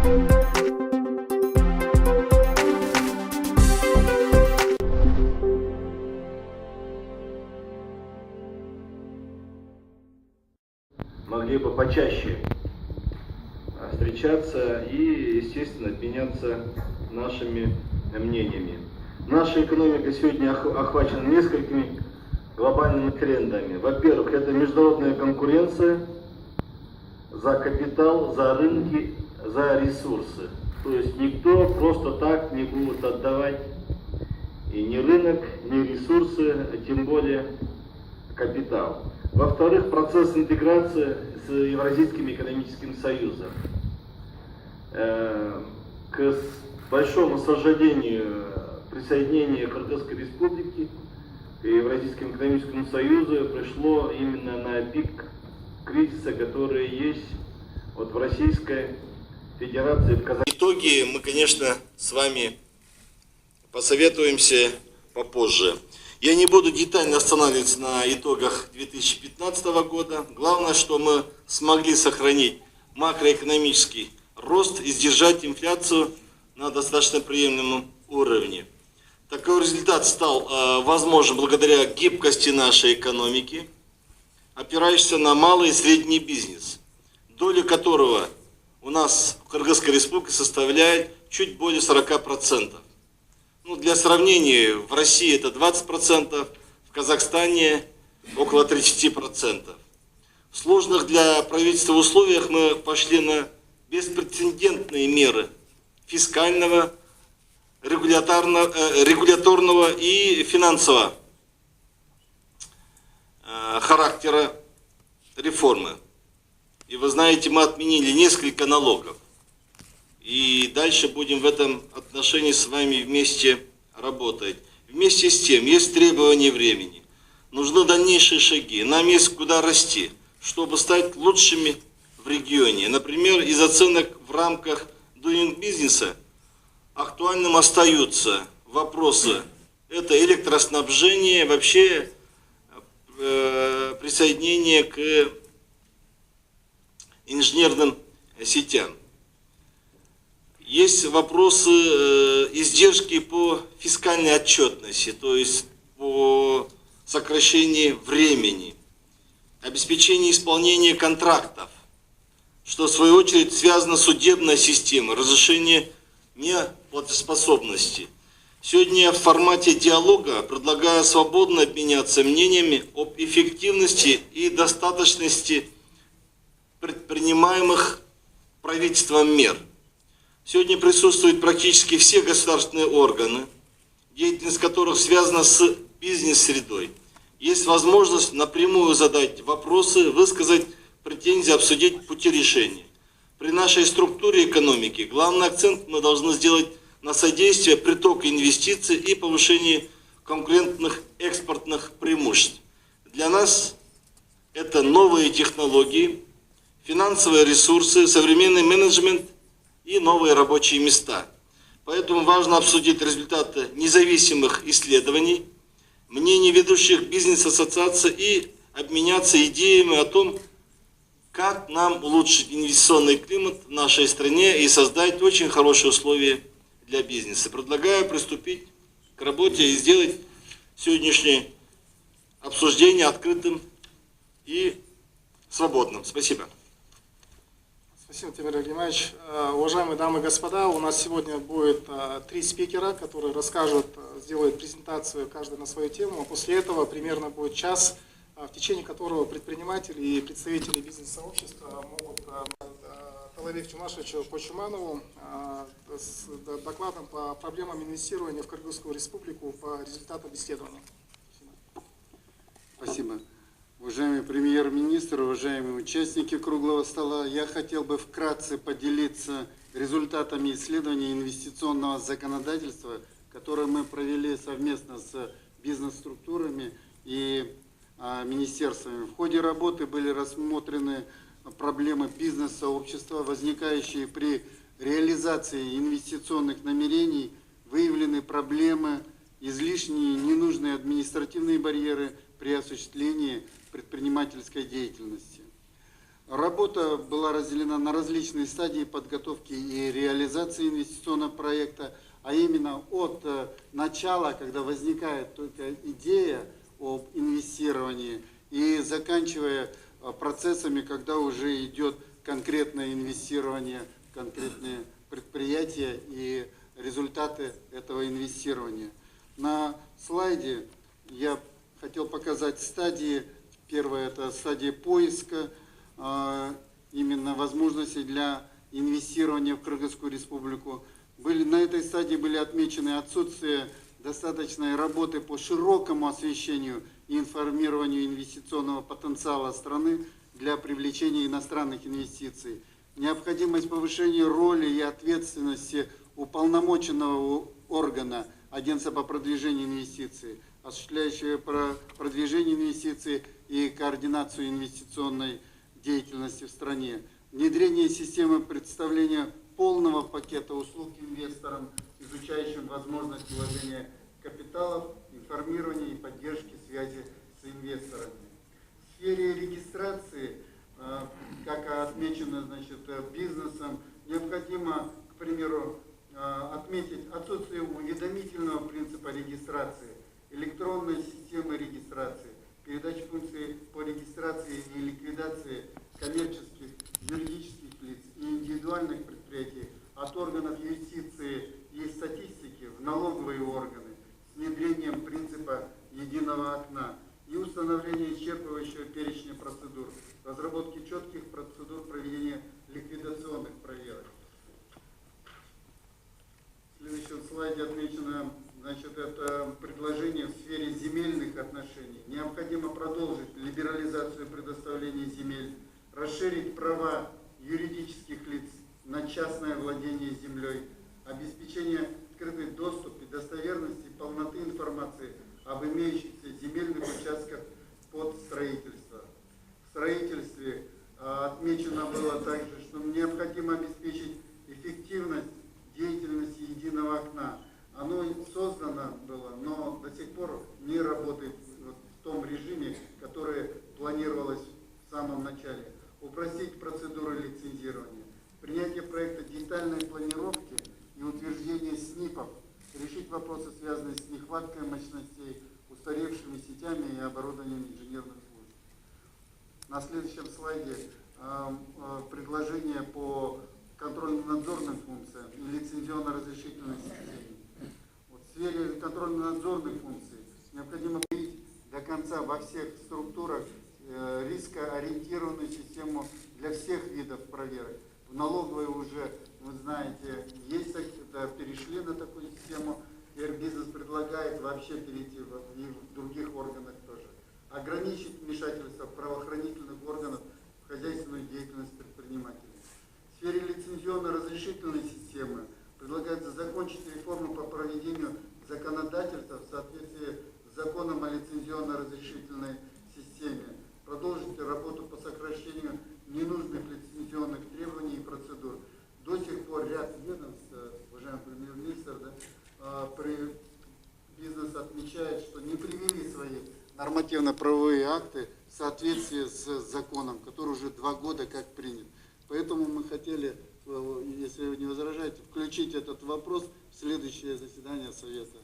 Могли бы почаще встречаться и, естественно, обменяться нашими мнениями. Наша экономика сегодня охвачена несколькими глобальными трендами. Во-первых, это международная конкуренция за капитал, за рынки, за ресурсы. То есть никто просто так не будет отдавать и ни рынок, ни ресурсы, а тем более капитал. Во-вторых, процесс интеграции с Евразийским экономическим союзом. К большому сожалению, присоединение Кыргызской республики к Евразийскому экономическому союзу пришло именно на пик кризиса, который есть вот в Российской Федерации, в Казахстане. Итоги мы, конечно, с вами посоветуемся попозже. Я не буду детально останавливаться на итогах 2015 года. Главное, что мы смогли сохранить макроэкономический рост и сдержать инфляцию на достаточно приемлемом уровне. Такой результат стал возможен благодаря гибкости нашей экономики, опирающейся на малый и средний бизнес, доля которого у нас в Кыргызской республике составляет чуть более 40%. Ну, для сравнения, в России это 20%, в Казахстане около 30%. В сложных для правительства условиях мы пошли на беспрецедентные меры фискального, регуляторного и финансового характера реформы. И вы знаете, мы отменили несколько налогов. И дальше будем в этом отношении с вами вместе работать. Вместе с тем, есть требования времени. Нужны дальнейшие шаги. Нам есть куда расти, чтобы стать лучшими в регионе. Например, из оценок в рамках Doing бизнеса актуальным остаются вопросы. Это электроснабжение, вообще присоединение к инженерным сетям. Есть вопросы издержки по фискальной отчетности, то есть по сокращению времени, обеспечение исполнения контрактов, что в свою очередь связано с судебной системой, разрешение неплатежеспособности. Сегодня я в формате диалога предлагаю свободно обменяться мнениями об эффективности и достаточности предпринимаемых правительством мер. Сегодня присутствуют практически все государственные органы, деятельность которых связана с бизнес-средой. Есть возможность напрямую задать вопросы, высказать претензии, обсудить пути решения. При нашей структуре экономики главный акцент мы должны сделать на содействие притока инвестиций и повышении конкурентных экспортных преимуществ. Для нас это новые технологии, финансовые ресурсы, современный менеджмент и новые рабочие места. Поэтому важно обсудить результаты независимых исследований, мнения ведущих бизнес-ассоциаций и обменяться идеями о том, как нам улучшить инвестиционный климат в нашей стране и создать очень хорошие условия для бизнеса. Предлагаю приступить к работе и сделать сегодняшнее обсуждение открытым и свободным. Спасибо. Спасибо, Тимур Геннадьевич. Уважаемые дамы и господа, у нас сегодня будет 3 спикера, которые расскажут, сделают презентацию каждый на свою тему. А после этого примерно будет час, в течение которого предприниматели и представители бизнес-сообщества могут Талалею Чумашевичу Почуманову с докладом по проблемам инвестирования в Кыргызскую республику по результатам исследования. Спасибо. Уважаемый премьер-министр, уважаемые участники круглого стола, я хотел бы вкратце поделиться результатами исследования инвестиционного законодательства, которое мы провели совместно с бизнес-структурами и министерствами. В ходе работы были рассмотрены проблемы бизнес-сообщества, возникающие при реализации инвестиционных намерений, выявлены проблемы, излишние ненужные административные барьеры при осуществлении предпринимательской деятельности. Работа была разделена на различные стадии подготовки и реализации инвестиционного проекта, а именно от начала, когда возникает только идея об инвестировании, и заканчивая процессами, когда уже идет конкретное инвестирование в конкретные предприятия и результаты этого инвестирования. На слайде я хотел показать стадии. Первая – это стадия поиска, именно возможностей для инвестирования в Кыргызскую республику. На этой стадии были отмечены отсутствие достаточной работы по широкому освещению и информированию инвестиционного потенциала страны для привлечения иностранных инвестиций, необходимость повышения роли и ответственности уполномоченного органа Агентства по продвижению инвестиций, осуществляющего продвижение инвестиций и координацию инвестиционной деятельности в стране, внедрение системы представления полного пакета услуг инвесторам, изучающим возможность вложения капиталов, информирования и поддержки связи с инвесторами. В сфере регистрации, как отмечено, бизнесом, необходимо, к примеру, отметить отсутствие уведомительного принципа регистрации, электронной системы регистрации, передачи функций по регистрации и ликвидации коммерческих, юридических лиц и индивидуальных предприятий от органов юстиции и статистики в налоговые органы с внедрением принципа единого окна и установление исчерпывающего перечня процедур, разработки четких процедур проведения ликвидационных проверок. В следующем слайде отмечено, это предложение в сфере земельных отношений. Необходимо продолжить либерализацию предоставления земель, расширить права юридических лиц на частное владение землей, обеспечение открытый доступ и достоверности и полноты информации об имеющихся земельных участках под строительство. В строительстве отмечено было также, что необходимо обеспечить эффективность деятельности единого окна. Оно создано было, но до сих пор не работает в том режиме, который планировалось в самом начале. Упростить процедуры лицензирования, принятие проекта детальной планировки и утверждение СНИПов, решить вопросы, связанные с нехваткой мощностей, устаревшими сетями и оборудованием инженерных служб. На следующем слайде предложение по контрольно-надзорным функциям и лицензионно-разрешительной системе. В сфере контрольно-надзорных функций необходимо привить до конца во всех структурах рискоориентированную систему для всех видов проверок. В налоговой уже, вы знаете, есть, перешли на такую систему, теперь бизнес предлагает вообще перейти и в других органах тоже. Ограничить вмешательство правоохранительных органов в хозяйственную деятельность предпринимателей. В сфере лицензионно-разрешительной системы предлагается закончить реформу по проведению законодательства в соответствии с законом о лицензионно-разрешительной системе, продолжить работу по сокращению ненужных лицензионных требований и процедур. До сих пор ряд ведомств, уважаемый премьер-министр, бизнес отмечает, что не привели свои нормативно-правовые акты в соответствии с законом, который уже 2 года как принят. Поэтому мы хотели, если вы не возражаете, включить этот вопрос в следующее заседание Совета.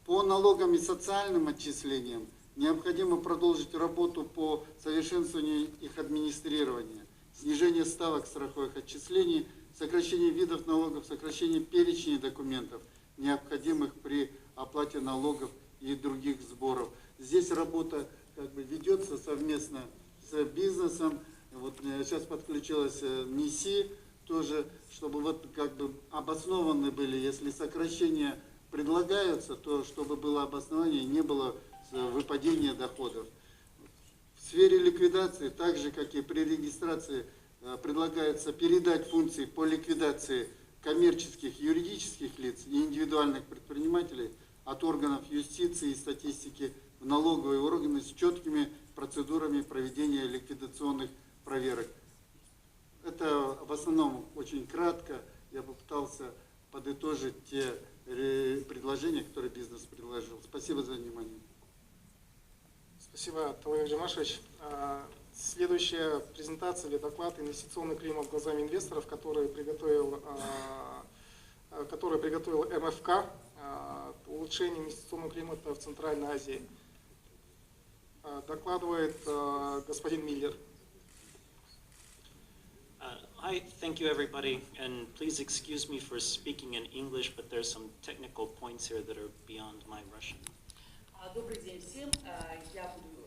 По налогам и социальным отчислениям необходимо продолжить работу по совершенствованию их администрирования, снижение ставок страховых отчислений, сокращение видов налогов, сокращение перечней документов, необходимых при оплате налогов и других сборов. Здесь работа ведется совместно с бизнесом. Сейчас подключилась НИСИ тоже, чтобы обоснованы были, если сокращения предлагаются, то чтобы было обоснование, не было выпадения доходов. В сфере ликвидации, так же как и при регистрации, предлагается передать функции по ликвидации коммерческих, юридических лиц и индивидуальных предпринимателей от органов юстиции и статистики в налоговые органы с четкими процедурами проведения ликвидационных проверок. Это в основном очень кратко. Я попытался подытожить те предложения, которые бизнес предложил. Спасибо за внимание. Спасибо, Талгат Джамашевич. Следующая презентация или доклад «Инвестиционный климат глазами инвесторов», который приготовил МФК, улучшение инвестиционного климата в Центральной Азии. Докладывает господин Миллер. Hi, thank you everybody, and please excuse me for speaking in English, but there's some technical points here that are beyond my Russian. Добрый день всем. Я буду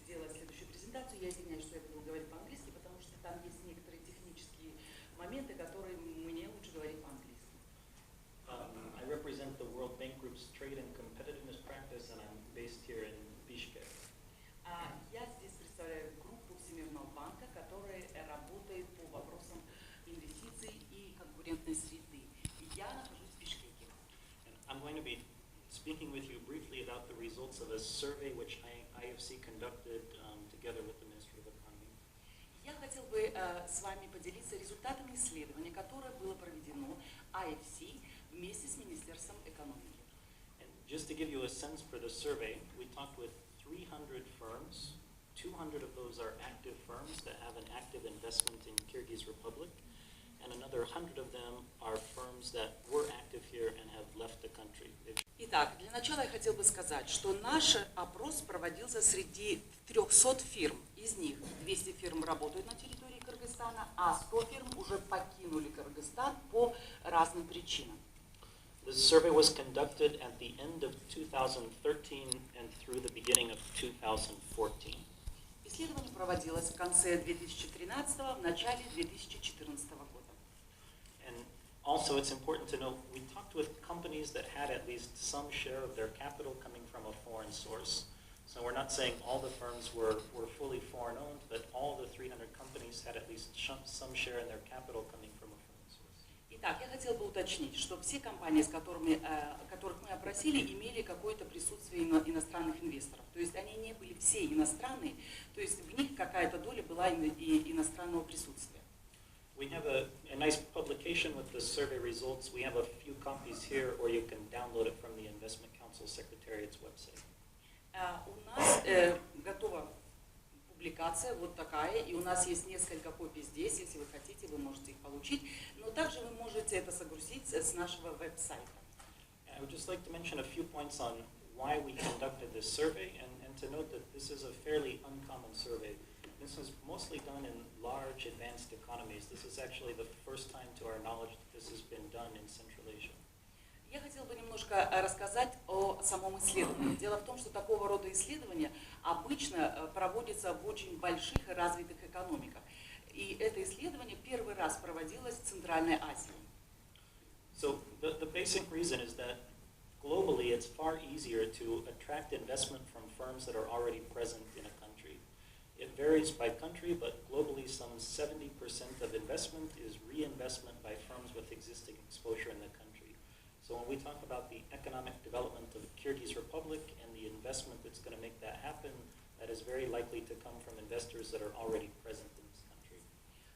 делать следующую презентацию. Я извиняюсь, что я буду говорить по-английски, потому что там есть некоторые технические моменты, которые мне лучше говорить по-английски. I represent the World Bank Group's trade and competitiveness practice, and I'm based here in Bishkek. Я здесь представляю группу Всемирного банка, которая работает по вопросам инвестиций и конкурентной среды. Я нахожусь в Бишкеке. And I'm going to be speaking with you briefly about the results of a survey which IFC conducted together with the Ministry of Economy. Я хотел бы с вами поделиться результатами исследования, которое было проведено IFC вместе с Министерством экономики. And just to give you a sense for the survey, we talked with 300 firms. 200 of those are active firms that have an active investment in Kyrgyz Republic, and another 100 of them are firms that were active here and have left the country. Итак, для начала я хотел бы сказать, что наш опрос проводился среди 300 фирм. Из них 200 фирм работают на территории Кыргызстана, а 100 фирм уже покинули Кыргызстан по разным причинам. This survey was conducted at the end of 2013 and through the beginning of 2014. Исследование проводилось в конце 2013, в начале 2014 года. And also it's important to note, we talked with companies that had at least some share of their capital coming from a foreign source. So we're not saying all the firms were fully foreign owned, but all the 300 companies had at least some share in their capital coming from a foreign source. Итак, я хотела бы уточнить, что все компании, которых мы опросили, имели какое-то присутствие иностранных инвесторов. То есть они не были все иностранные, то есть в них какая-то доля была и иностранного присутствия. We have a nice publication with the survey results. We have a few copies here, or you can download it from the Investment Council Secretariat's website. У нас готова публикация вот такая, и у нас есть несколько копий здесь. Если вы хотите, вы можете их получить, но также вы можете это загрузить с нашего веб-сайта. I would just like to mention a few points on why we conducted this survey, and to note that this is a fairly uncommon survey. This is mostly done in large advanced economies. This is actually the first time to our knowledge that this has been done in Central Asia. Я хотела бы немножко рассказать о самом исследовании. Дело в том, что такого рода исследования обычно проводятся в очень больших и развитых экономиках. И это исследование первый раз проводилось в Центральной Азии. So the basic reason is that globally it's far easier to attract investment from firms that are already present in a country. It varies by country, but globally some 70% of investment is reinvestment by firms with existing exposure in the country. So when we talk about the economic development of Kyrgyz Republic and the investment that's going to make that happen, that is very likely to come from investors that are already present in this country.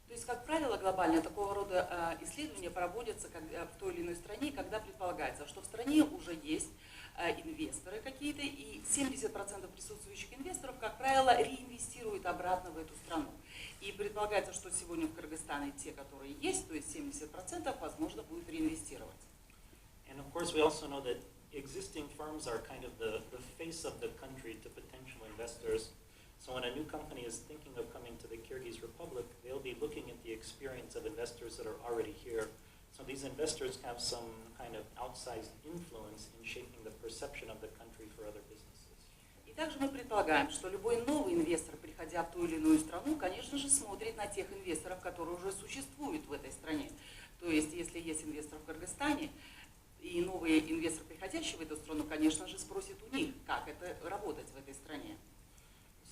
То есть, как правило, глобально такого рода исследования проводятся в той или иной стране, когда предполагается, что в стране уже есть инвесторы какие-то, и 70% присутствующих инвесторов, как правило, реинвестируют обратно в эту страну. И предполагается, что сегодня в Кыргызстане те, которые есть, то есть 70%, возможно, будут реинвестировать. And of course, we also know that existing firms are kind of the face of the country to potential investors. So when a new company is thinking of coming to the Kyrgyz Republic, they'll be looking at the experience of investors that are already here. So these investors have some kind of outsized influence in shaping the perception of the country for other businesses. И также мы предполагаем, что любой новый инвестор, приходя в ту или иную страну, конечно же, смотрит на тех инвесторов, которые уже существуют в этой стране. То есть, если есть инвестор в Кыргызстане, и новый инвестор, приходящий в эту страну, конечно же, спросит у них, как это работать в этой стране.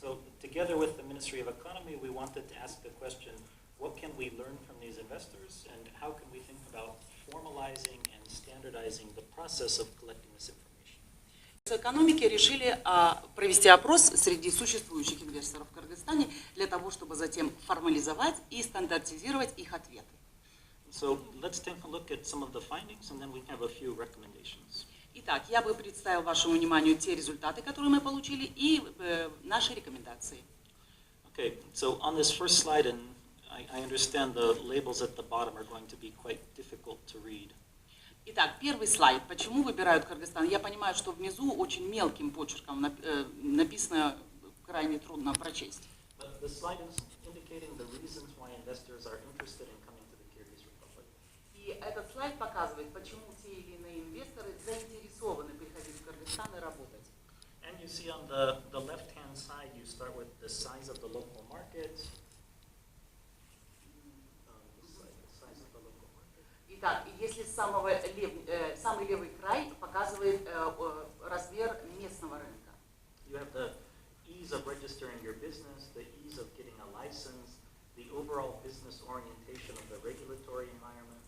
So together with the Ministry of Economy, we wanted to ask the question, what can we learn from these investors, and how can we think about formalizing and standardizing the process of collecting this information? В экономике решили провести опрос среди существующих инвесторов в Кыргызстане для того, чтобы затем формализовать и стандартизировать их ответы. So let's take a look at some of the findings, and then we have a few recommendations. Итак, я бы представил вашему вниманию те результаты, которые мы получили, и наши рекомендации. Okay, so on this first slide, and I understand the labels at the bottom are going to be quite difficult to read. Итак, первый слайд. Почему выбирают Кыргызстан? Я понимаю, что внизу очень мелким почерком написано, крайне трудно прочесть. But the slide is indicating the reasons why investors are interested in coming to the Kyrgyz Republic. И этот слайд показывает, почему те или иные инвесторы заинтересованы приходить в Кыргызстан и работать. And you see on the left-hand side, you start with the size of the local market. The size of the local market. Итак, если самый левый край показывает размер местного рынка. You have the ease of registering your business, the ease of getting a license, the overall business orientation of the regulatory environment.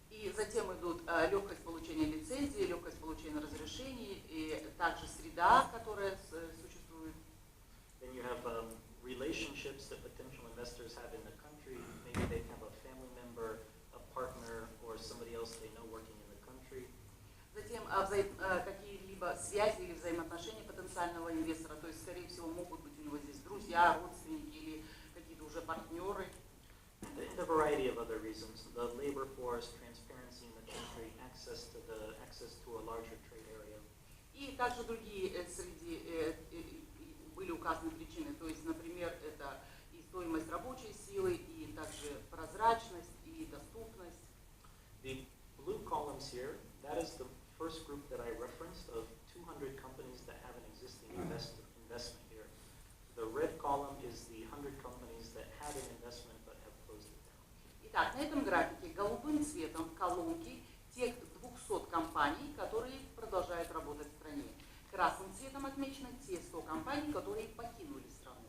И затем идут легкость получения лицензии, легкость получения разрешений, и также среда, которая существует. Then you have relationships that potential investors have in the country. Maybe they have a family member, a partner, or somebody else they know working in the country. Затем какие-либо связи или взаимоотношения потенциального инвестора, то есть, скорее всего, могут быть у него здесь друзья, родственники или какие-то уже партнеры. And a variety of other reasons: the labor force, transparency in the country, access to a larger trade area. И также другие среди были указаны причины, то есть, например, это и стоимость рабочей силы, и также прозрачность, и доступность. The blue columns here, that is the first group that I referenced of 200 companies that have an existing investment here. The red column is the 100 companies that had an investment but have closed it down. Итак, на этом графике голубым цветом колонки тех 200 компаний, которые продолжают работать в стране. Красным цветом отмечены те 100 компаний, которые покинули страну.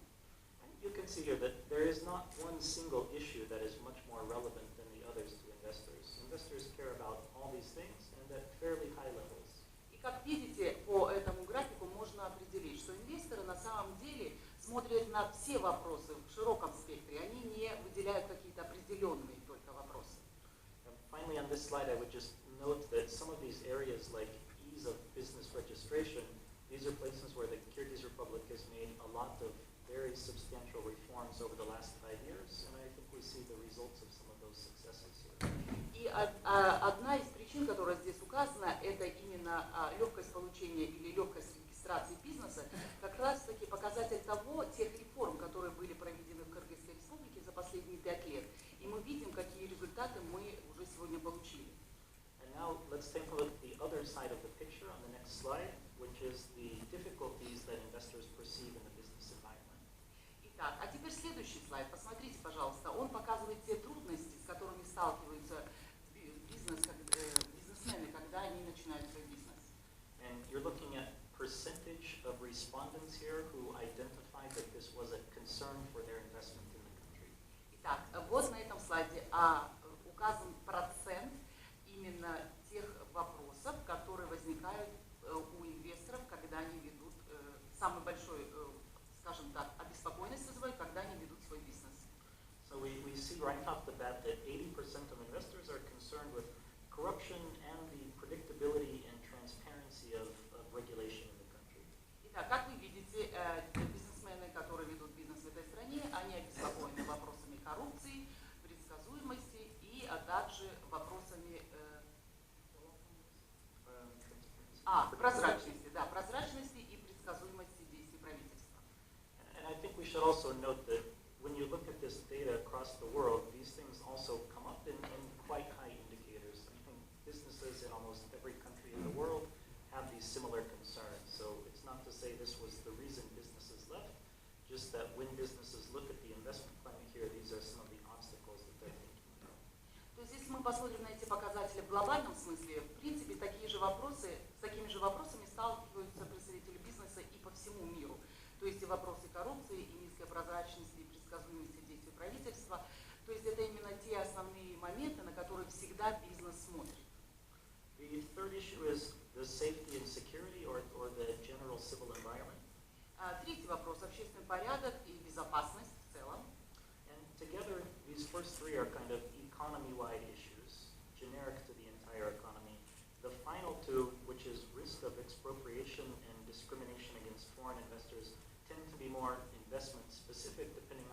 You can see here that there is not one single issue that is much more relevant than the others to investors. Investors care about all these things and at fairly high levels. И как видите, по этому графику можно определить, что инвесторы на самом деле смотрят на все вопросы в широком спектре. Они не выделяют какие-то определенные только вопросы. And finally, on this slide, I would just note that some of these areas, like ease of business registration, these are places where the Kyrgyz Republic has made a lot of very substantial reforms over the last 5 years, and I think we see the results of some of those successes here. И одна из причин, которая здесь указана, это именно легкость получения или легкость регистрации бизнеса, как раз-таки показатель того, тех реформ, которые были проведены в Кыргызской Республике за последние 5 лет. И мы видим, какие результаты мы уже сегодня получили. And now let's take a look at the other side of the picture on the next slide, which is the difficulties that investors perceive in the business environment. Итак, а теперь следующий слайд. Посмотрите, пожалуйста. Он показывает те трудности, с которыми сталкиваются бизнесмены, когда они начинают свой бизнес. And you're looking at percentage of respondents here who identified that this was a concern for their investment in the country. Итак, вот на этом слайде указан процент именно тех вопросов, которые возникают у инвесторов, когда они ведут самый большой, скажем так, обеспокоенность вызывает, когда они ведут свой бизнес. So we see right off the bat that 80% of investors are concerned with corruption and the predictability and transparency of regulation in the country. Итак, как вы видите, бизнесмены, которые ведут бизнес в этой стране, они обеспокоены вопросами коррупции, предсказуемости и также вопросами прозрачности, да, прозрачности и предсказуемости действий правительства. And I think we should also note that when you look at this data across the world, these things also come up in quite high indicators. I think businesses in almost every country in the world have these similar concerns. So it's not to say this was the reason businesses left, just that when businesses look at the investment climate here, these are some of the obstacles that they're thinking about. То есть, если мы посмотрим на эти показатели в глобальном смысле, в принципе, с такими же вопросами сталкиваются представители бизнеса и по всему миру. То есть и вопросы коррупции, и низкой прозрачности, и предсказуемости действий правительства. То есть это именно те основные моменты, на которые всегда бизнес смотрит. The third issue is the safety and security or the general civil environment. Третий вопрос – общественный порядок и безопасность в целом. And together, these first three are kind of economy-wide issues, generic to the entire economy. The final two, which is risk of expropriation and discrimination against foreign investors, tend to be more investment-specific depending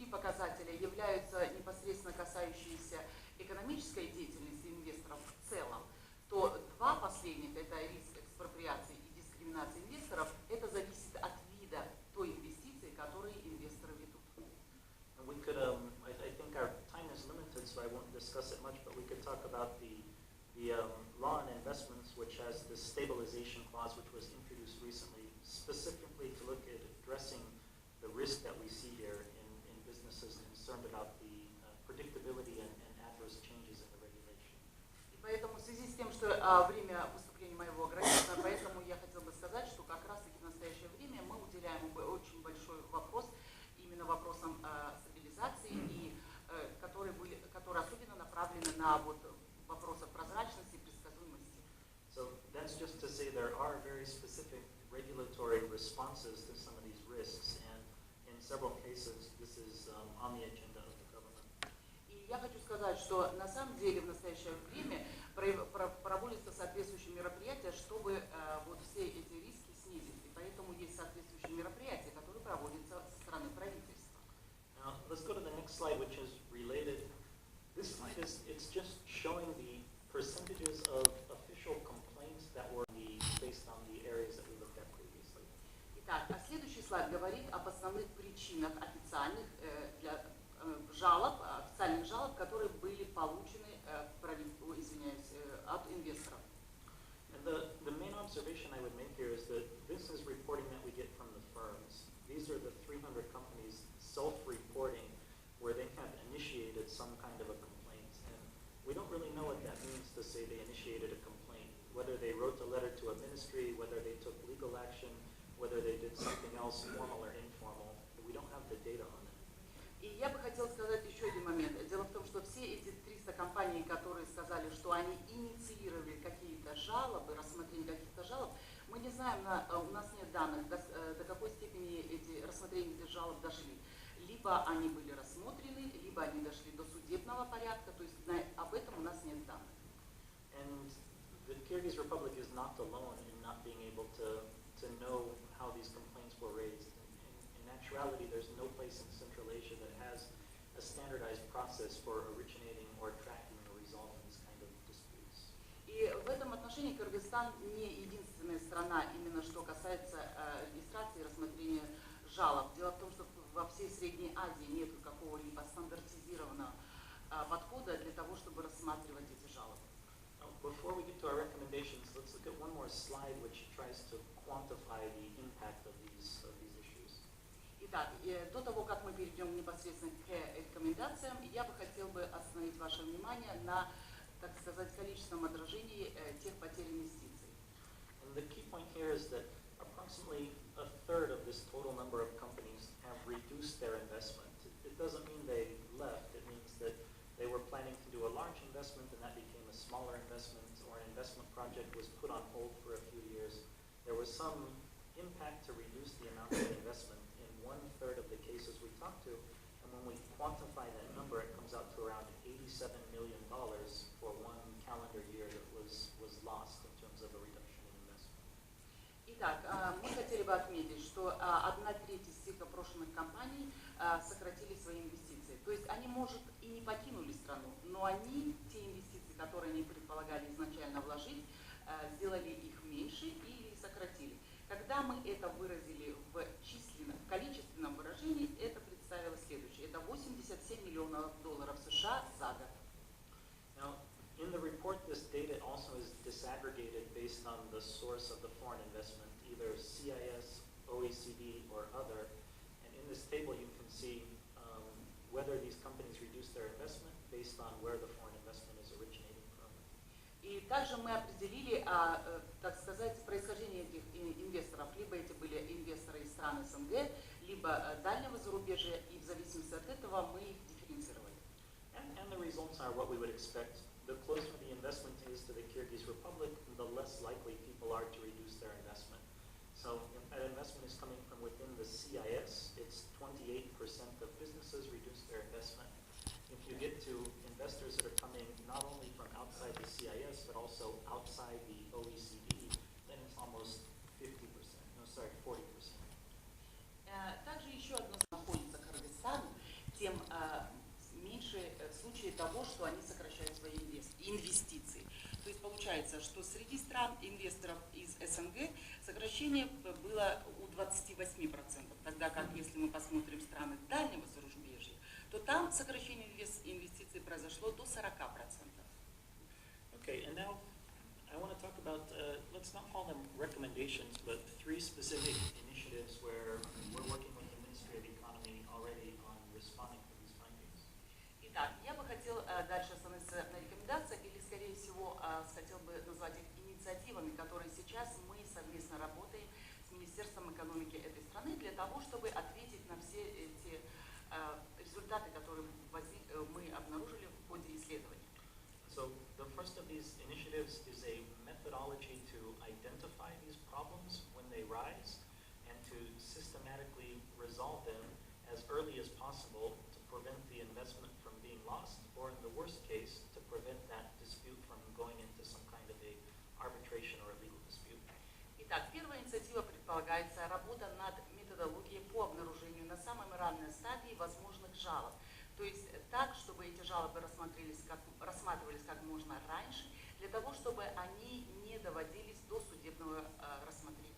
показателя являются непосредственно касающиеся экономической деятельности инвесторов в целом, то два последних, это риск экспроприации и дискриминации инвесторов, это зависит от вида той инвестиции, которые инвесторы ведут. And we could, I think our time is limited, so I won't discuss it much, but we could talk about the law on investments, which has this stabilization clause, which was introduced recently, specifically to look at addressing the risk that we see here in businesses concerned about the predictability and adverse changes in the regulation. И поэтому в связи с тем, что время выступления моего ограничено, поэтому я хотела бы сказать, что как раз-таки в настоящее время мы уделяем очень большой вопрос именно вопросам стабилизации, и которые особенно направлены на вопросы прозрачности и предсказуемости. So that's just to say there are very specific regulatory responses to some of these risks, and in several cases this is on the agenda of the government. И я хочу сказать, что на самом деле в настоящее время проводятся соответствующие мероприятия, чтобы все эти риски снизить. И поэтому есть соответствующие мероприятия, которые проводятся со стороны правительства. Now let's go to the next slide, which is related. This slide it's just showing the percentages of official complaints that were based on the areas that we looked at previously. Итак, следующий слайд говорит об основных причинах официальных жалоб, которые были получены от инвесторов. And the main observation I would make here is that this is reporting that we get from the firms. These are the 300 companies self-reporting where they have initiated some kind of a complaint. And we don't really know what that means to say they initiated a complaint, whether they wrote a letter to a ministry, whether they took legal action, whether they did something else formal or informal. We don't have the data on it. И я бы хотела сказать еще один момент. Дело в том, что все эти 300 компаний, которые сказали, что они инициировали какие-то жалобы, рассмотрение каких-то жалоб, мы не знаем, у нас нет данных, до какой степени эти рассмотрения этих жалоб дошли. Либо они были рассмотрены, либо они дошли до судебного порядка, то есть об этом у нас нет данных. And the Kyrgyz Republic is not alone in not being able to know how these complaints were raised. In actuality, there's no place in Central Asia that has a standardized process for originating or tracking or resolving these kind of disputes. И в этом отношении Кыргызстан не единственная страна, именно что касается регистрации и рассмотрения жалоб. Дело в том, что во всей Средней Азии нет какого-либо стандартизированного подхода для того, чтобы рассматривать эти жалобы. Before we get to our recommendations, let's look at one more slide which tries to quantify the impact of these issues. Итак, до того, как мы перейдем непосредственно к рекомендациям, я бы хотел бы остановить ваше внимание на, так сказать, количественном отражении тех потерь инвестиций. And the key point here is that approximately a third of this total number of companies have reduced their investment. It doesn't mean they left. It means that they were planning to do a large investment and that became a smaller investment, or an investment project was put on hold for a few years. There was some impact to reduce the amount of investment in 1/3 of the cases we talked to, and when we quantify that number, it comes out to around $87 million for one calendar year that was lost in terms of a reduction in investment. Итак, мы хотели бы отметить, что 1/3 из всех опрошенных компаний сократили свои инвестиции. То есть они, может, и не покинули страну, но они, те инвестиции, которые они предполагали изначально вложить, сделали их меньше или сократили. Когда мы это выразили в количественном выражении, это представило следующее. Это $87 миллионов США за год. Now, in the report, this data also is disaggregated based on the source of the foreign investment, either CIS, OECD, or other. And in this table, you can see whether these companies reduce their investment based on where the foreign investment is originating from. И также мы определили, так сказать, происхождение этих инвесторов. Либо эти были инвесторы из стран СНГ, либо дальнего зарубежья, и в зависимости от этого мы их дифференцировали. And the results are what we would expect. The closer the investment is to the Kyrgyz Republic, the less likely people are to reduce their investment. So if that investment is coming from within the CIS, it's 28% of businesses reduce their investment. If you get to investors that are coming not only from outside the CIS, but also outside the OECD, then it's almost 40%. Также еще одно находится Кыргызстану, тем получается, что среди стран инвесторов из СНГ сокращение было у 28%, тогда как если мы посмотрим страны дальнего зарубежья, то там сокращение инвестиций произошло до 40%. Okay, and now I want to talk about, let's not call them recommendations, but 3 specific initiatives where we're working with the Ministry of Economy already on responding to these findings. Итак, я бы хотел дальше остановиться на рекомендациях, или, скорее всего, хотел бы назвать их инициативами, которые сейчас мы совместно работаем с Министерством экономики этой страны для того, чтобы ответить на все эти результаты, которые мы обнаружили в ходе исследований. So the first of these initiatives is a methodology to identify these problems when they rise and to systematically resolve them as early as possible to prevent the investment from being lost, or in the worst case, to prevent that dispute from going into some kind of a arbitration or a legal dispute. Итак, первая инициатива предполагается работа над методологией по обнаружению на самой ранней стадии возможных жалоб. То есть так, чтобы эти жалобы рассматривались как можно раньше, для того, чтобы они не доводились до судебного рассмотрения.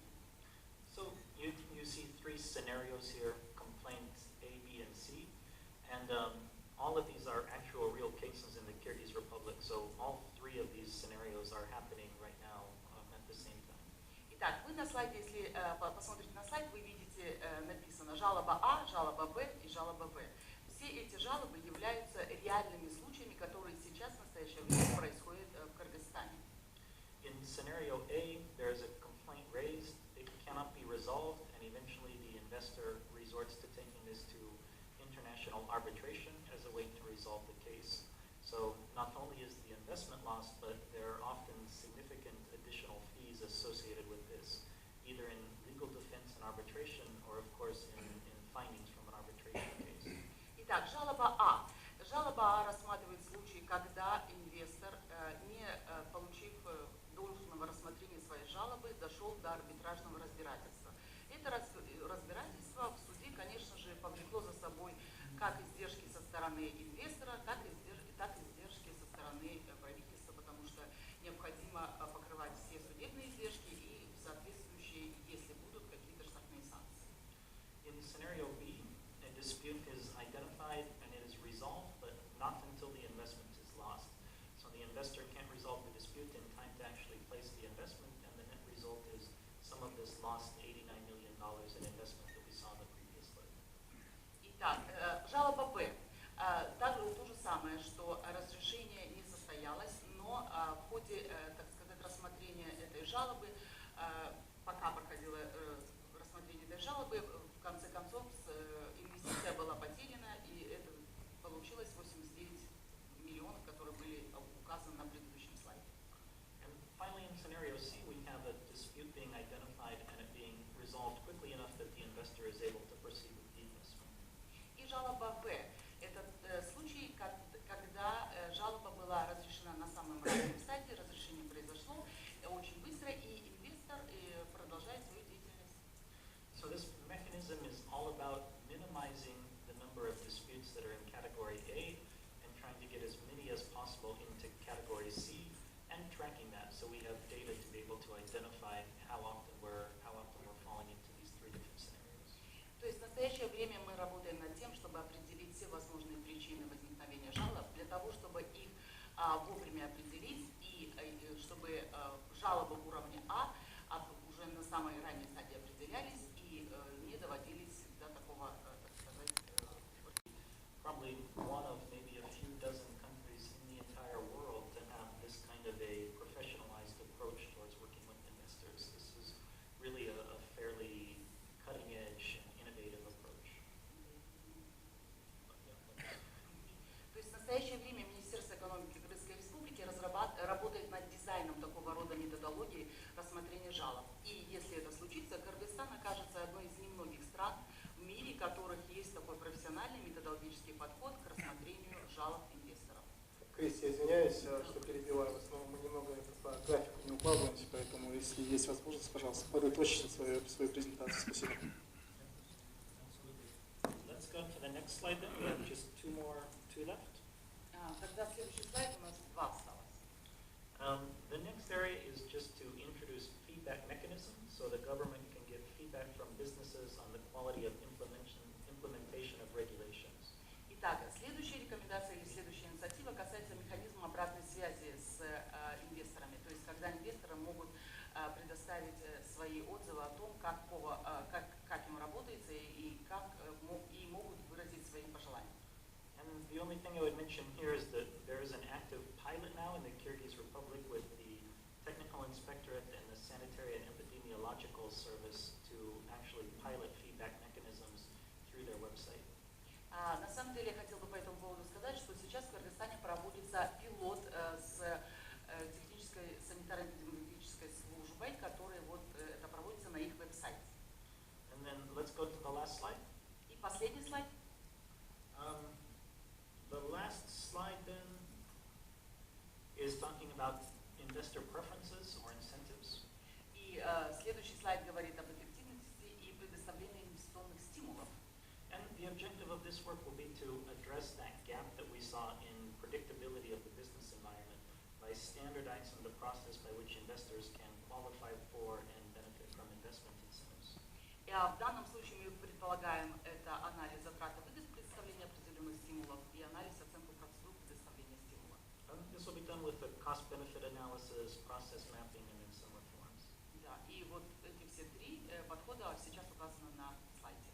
So you see 3 scenarios here, complaints A, B, and C, and all of these are actual real cases in the Kyrgyz Republic, so all 3 of these scenarios are happening right now at the same time. Итак, вы на слайде, если посмотрите на слайд, вы видите написано жалоба А, жалоба Б и жалоба В. Все эти жалобы являются реальными случаями, которые сейчас в настоящее время происходят в Кыргызстане. In scenario A, there is a complaint raised, it cannot be resolved, and eventually the investor resorts to taking this to international arbitration as a way to resolve the case. So not only is the investment lost, but there are often significant additional fees associated with this, either in legal defense and arbitration, or of course in findings from an arbitration case. Итак, жалоба А. Жалоба А рассматривает случаи, когда инвестор, не получив должного рассмотрения своей жалобы, дошел до арбитражного разбирательства. Это разбирательство в суде, конечно же, повлекло за собой как издержки со стороны инвестора, так и издержки со стороны правительства, потому что необходимо покрывать все судебные издержки и соответствующие, если будут какие-то штрафные санкции. In scenario B, a dispute is identified and it is resolved, but not until the investment is lost. So the investor can't resolve the dispute in time to actually place the investment, and the net result is some of this lost $89 million in investment that we saw in the previous slide. Итак, жалоба Б. Также то же самое, что разрешение не состоялось, но в ходе, так сказать, рассмотрения этой жалобы, пока проходило рассмотрение этой жалобы, в конце концов инвестиция была потеряна, и это получилось 89 миллионов, которые были указаны на предыдущем слайде. And finally, in scenario C, we have a dispute being identified and it being resolved quickly enough that the investor is able to proceed with the investment. И жалоба В. Это случай, когда жалоба была разрешена на самом раннем стадии, разрешение произошло очень быстро, и инвестор продолжает свою деятельность. So this mechanism is all about minimizing the number of disputes that are in category A and trying to get as many as possible into category C and tracking that so we have data to be able to identify how often we're falling into these 3 different scenarios. То есть в настоящее время мы работаем над тем, чтобы определить все возможные причины возникновения жалоб, для того, чтобы их вовремя определить и чтобы жалобы уровня А уже на самой ранней стадии определялись и не доводились до такого, так сказать, Probably one of maybe a few dozen countries in the entire world to have this kind of a professionalized approach towards working with investors. This is really a fairly cutting-edge and innovative approach. То есть в настоящее время Министерство экономики Кыргызской Республики работает над дизайном такого рода методологии рассмотрения жалоб. И если это случится, Кыргызстан окажется одной из немногих стран в мире, в которых есть такой профессиональный методологический подход к рассмотрению жалоб инвесторов. Крис, я извиняюсь, что перебиваю вас, но мы немного по графику не укладываемся, поэтому, если есть возможность, пожалуйста, подытожите свою презентацию. Спасибо. Let's go to the next slide then. We have just 2 left. Тогда следующий слайд у нас 2 осталось. The next area quality of implementation of regulations. Итак, следующая рекомендация или следующая инициатива касается механизма обратной связи с инвесторами. То есть, когда инвесторы могут предоставить свои отзывы о том, как им работается и могут выразить свои пожелания. And the only thing I would mention here is that there is an active pilot now in the Kyrgyz Republic with the Technical Inspectorate and the Sanitary and Epidemiological Service to actually pilot feedback mechanisms through their website. На самом деле, я хотела бы по этому поводу сказать, что сейчас в Кыргызстане проводится пилот с технической санитарно-эпидемиологической службой, который это проводится на их веб-сайте. And then let's go to the last slide. И последний слайд. The last slide then is talking about investor preferences or incentives. И следующий слайд говорит об эффективности и предоставлении инвестиционных стимулов. And the objective of this work will be to address that gap that we saw in predictability of the business environment by standardizing the process by which investors can qualify for and benefit from investment incentives. В данном случае мы предполагаем это анализ затрат и выгод, представление определенных стимулов и анализ оценку процедур предоставления стимула. This will be done with a cost-benefit analysis, process mapping, and then some reforms. Да, и вот эти все три подхода сейчас указаны на слайде.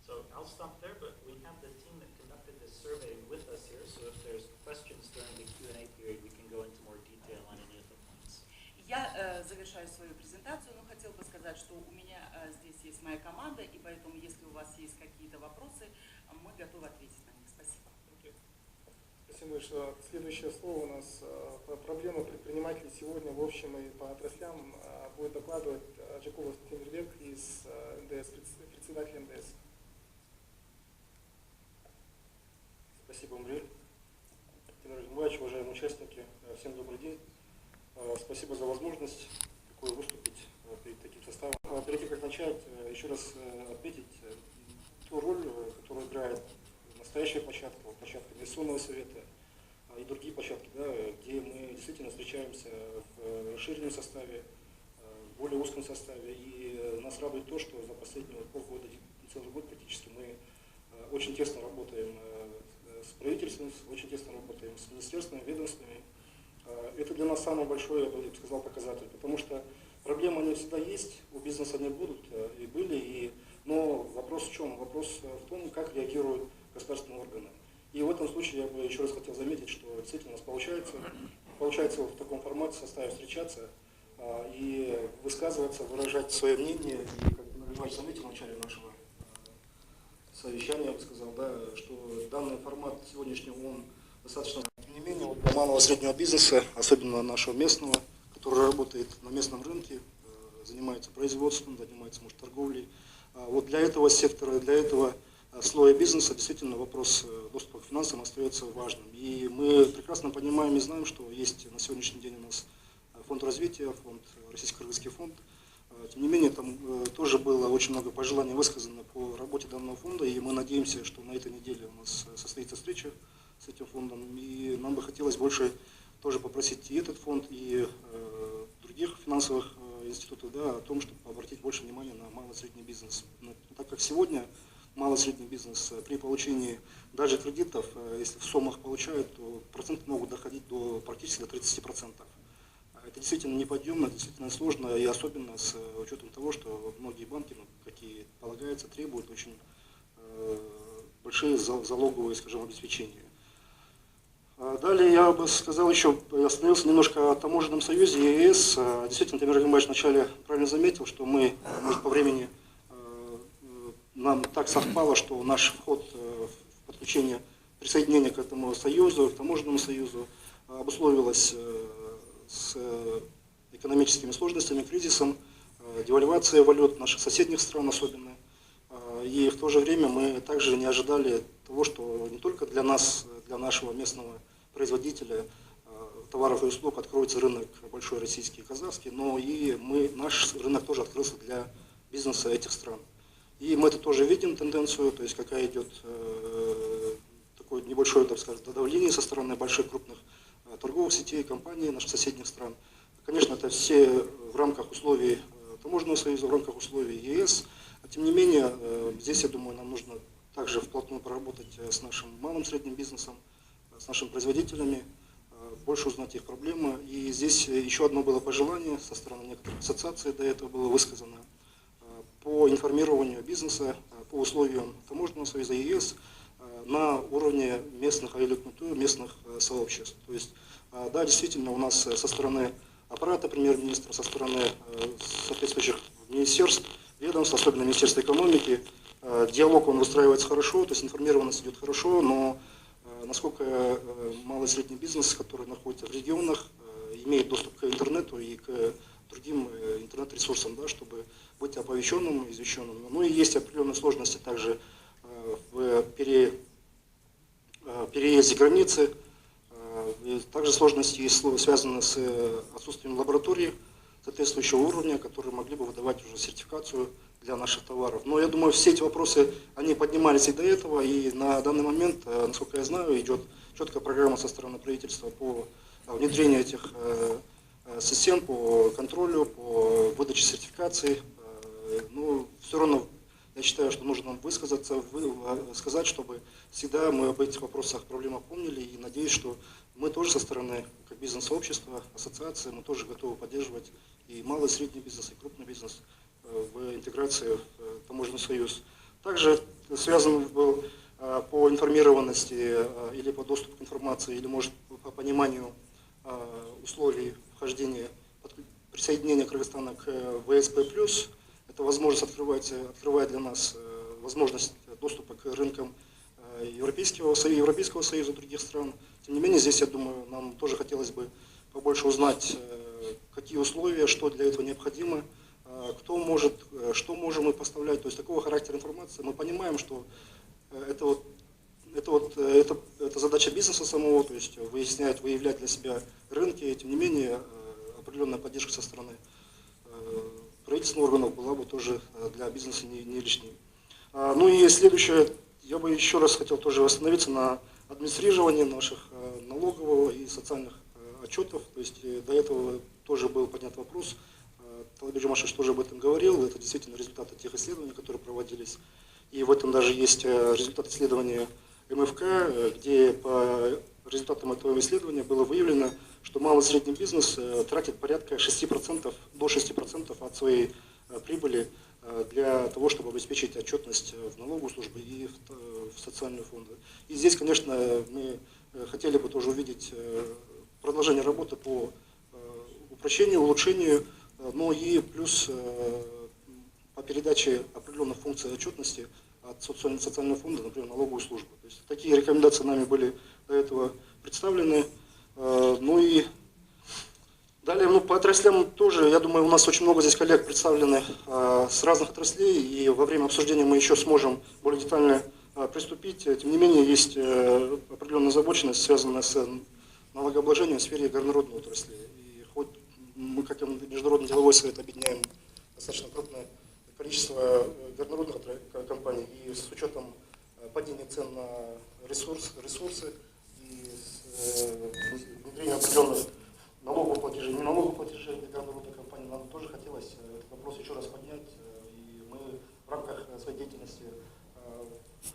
So I'll stop there, but we have the team that conducted this survey with us here, so if there's questions during the Q&A period, we can go into more detail on any of the points. Я завершаю свою презентацию, но хотел бы сказать, что у меня здесь есть моя команда, и поэтому, если у вас есть какие-то вопросы, мы готовы ответить на них. Спасибо. Спасибо большое. Следующее слово у нас по проблемам предпринимателей сегодня в общем и по отраслям будет докладывать Джакулов Темирбек из НДС, председатель НДС. Спасибо, Умрель. Тимур Ильич, уважаемые участники, всем добрый день. Спасибо за возможность такой выступить перед таким составом. Перед тем, как начать, еще раз отметить ту роль, которую играет настоящая площадка инвестиционного совета и другие площадки, да, где мы действительно встречаемся в расширенном составе, в более узком составе. И нас радует то, что за последние полгода, целый год практически, мы очень тесно работаем с правительством, очень тесно работаем с министерствами, ведомствами. Это для нас самый большой, я бы сказал, показатель, потому что проблемы они всегда есть, у бизнеса они будут и были, но вопрос в чем? Вопрос в том, как реагируют государственные органы. И в этом случае я бы еще раз хотел заметить, что действительно у нас получается в таком формате составе встречаться и высказываться, выражать свое мнение. И, как Ильич заметил в начале нашего совещания, я бы сказал, да, что данный формат сегодняшний, он достаточно. Тем не менее, для малого и среднего бизнеса, особенно нашего местного, который работает на местном рынке, занимается производством, занимается, может, торговлей. Вот для этого сектора, для этого слоя бизнеса действительно вопрос доступа к финансам остается важным. И мы прекрасно понимаем и знаем, что есть на сегодняшний день у нас фонд развития, Российско-Кыргызский фонд. Тем не менее, там тоже было очень много пожеланий высказано по работе данного фонда, и мы надеемся, что на этой неделе у нас состоится встреча с этим фондом. И нам бы хотелось больше тоже попросить и этот фонд, и других финансовых институтов, да, о том, чтобы обратить больше внимания на малый и средний бизнес. Но, так как сегодня малый и средний бизнес при получении даже кредитов, если в суммах получают, то проценты могут доходить практически до 30%. Это действительно неподъемно, действительно сложно, и особенно с учетом того, что многие банки, какие полагается, требуют очень большие залоговые, скажем, обеспечения. Далее я бы сказал еще, остановился немножко о таможенном союзе и ЕС. Действительно, Тимур Ильич вначале правильно заметил, что мы, может, по времени нам так совпало, что наш вход в подключение, присоединение к этому союзу, к таможенному союзу, обусловилось с экономическими сложностями, кризисом, девальвацией валют наших соседних стран особенно. И в то же время мы также не ожидали того, что не только для нас, для нашего местного производителя товаров и услуг откроется рынок большой российский и казахский, но и наш рынок тоже открылся для бизнеса этих стран. И мы это тоже видим, тенденцию, то есть какая идет такое небольшое, так сказать, давление со стороны больших крупных торговых сетей, компаний наших соседних стран. Конечно, это все в рамках условий таможенного союза, в рамках условий ЕС. Тем не менее, здесь, я думаю, нам нужно также вплотную поработать с нашим малым и средним бизнесом, с нашими производителями, больше узнать их проблемы. И здесь еще одно было пожелание со стороны некоторых ассоциаций, до этого было высказано, по информированию бизнеса, по условиям Таможенного союза ЕС на уровне местных местных сообществ. То есть, да, действительно, у нас со стороны аппарата премьер-министра, со стороны соответствующих министерств, ведомств, особенно Министерства экономики, диалог он выстраивается хорошо, то есть информированность идет хорошо, но насколько малый и средний бизнес, который находится в регионах, имеет доступ к интернету и к другим интернет-ресурсам, да, чтобы быть оповещенным, извещенным. Ну и есть определенные сложности также в переезде границы, также сложности связаны с отсутствием лабораторий соответствующего уровня, которые могли бы выдавать уже сертификацию для наших товаров. Но я думаю, все эти вопросы, они поднимались и до этого, и на данный момент, насколько я знаю, идет четкая программа со стороны правительства по внедрению этих систем, по контролю, по выдаче сертификаций. Но все равно я считаю, что нужно высказаться, сказать, чтобы всегда мы об этих вопросах, проблемах помнили, и надеюсь, что мы тоже со стороны, как бизнес-сообщества, ассоциации, мы тоже готовы поддерживать и малый, и средний бизнес, и крупный бизнес в интеграции в Таможенный союз. Также связан был по информированности или по доступу к информации, или, может, по пониманию условий вхождения, присоединения Кыргызстана к ВСП+. Это возможность открывает для нас возможность доступа к рынкам Европейского Союза, других стран. Тем не менее, здесь, я думаю, нам тоже хотелось бы побольше узнать, какие условия, что для этого необходимо, кто может, что можем мы поставлять. То есть такого характера информации. Мы понимаем, что это задача бизнеса самого, то есть выявлять для себя рынки. Тем не менее, определенная поддержка со стороны правительственных органов была бы тоже для бизнеса не лишней. Ну и следующее, я бы еще раз хотел тоже остановиться на администрировании наших налогового и социальных отчетов. То есть до этого тоже был поднят вопрос, Талгат Джумашевич тоже об этом говорил, это действительно результаты тех исследований, которые проводились. И в этом даже есть результат исследования МФК, где по результатам этого исследования было выявлено, что малый и средний бизнес тратит порядка 6%, до 6% от своей прибыли для того, чтобы обеспечить отчетность в налоговую службу и в социальные фонды. И здесь, конечно, мы хотели бы тоже увидеть продолжение работы по упрощению, улучшению, но и плюс по передаче определенных функций отчетности от социального фонда, например, налоговую службу. То есть такие рекомендации нами были до этого представлены. Ну и далее, по отраслям тоже, я думаю, у нас очень много здесь коллег представлены с разных отраслей, и во время обсуждения мы еще сможем более детально приступить. Тем не менее, есть определенная озабоченность, связанная с налогообложением в сфере горнорудной отрасли. И хоть мы, как и Международный деловой совет, объединяем достаточно крупное количество горнорудных компаний, и с учетом падения цен на ресурсы и внедрения определенных налоговых платежей, не налоговых платежей для горнорудных компаний, нам тоже хотелось этот вопрос еще раз поднять, и мы в рамках своей деятельности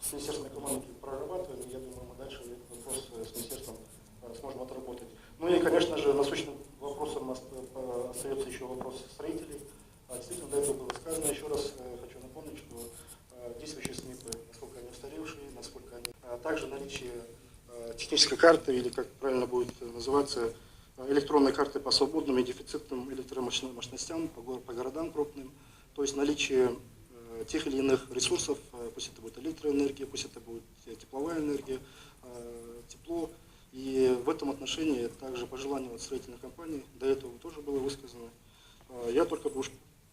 с Министерством экономики прорабатываем, и я думаю, мы дальше этот вопрос с Министерством сможем отработать. Ну и, конечно же, насущным вопросом остается еще вопрос строителей. Действительно, до этого было сказано, еще раз хочу напомнить, что действующие СНИПы, насколько они устаревшие, насколько они... Также наличие технической карты, или как правильно будет называться, электронной карты по свободным и дефицитным электромощностям, по городам крупным, то есть наличие тех или иных ресурсов, пусть это будет электроэнергия, пусть это будет тепловая энергия, тепло. И в этом отношении также по желанию от строительных компаний, до этого тоже было высказано. Я только,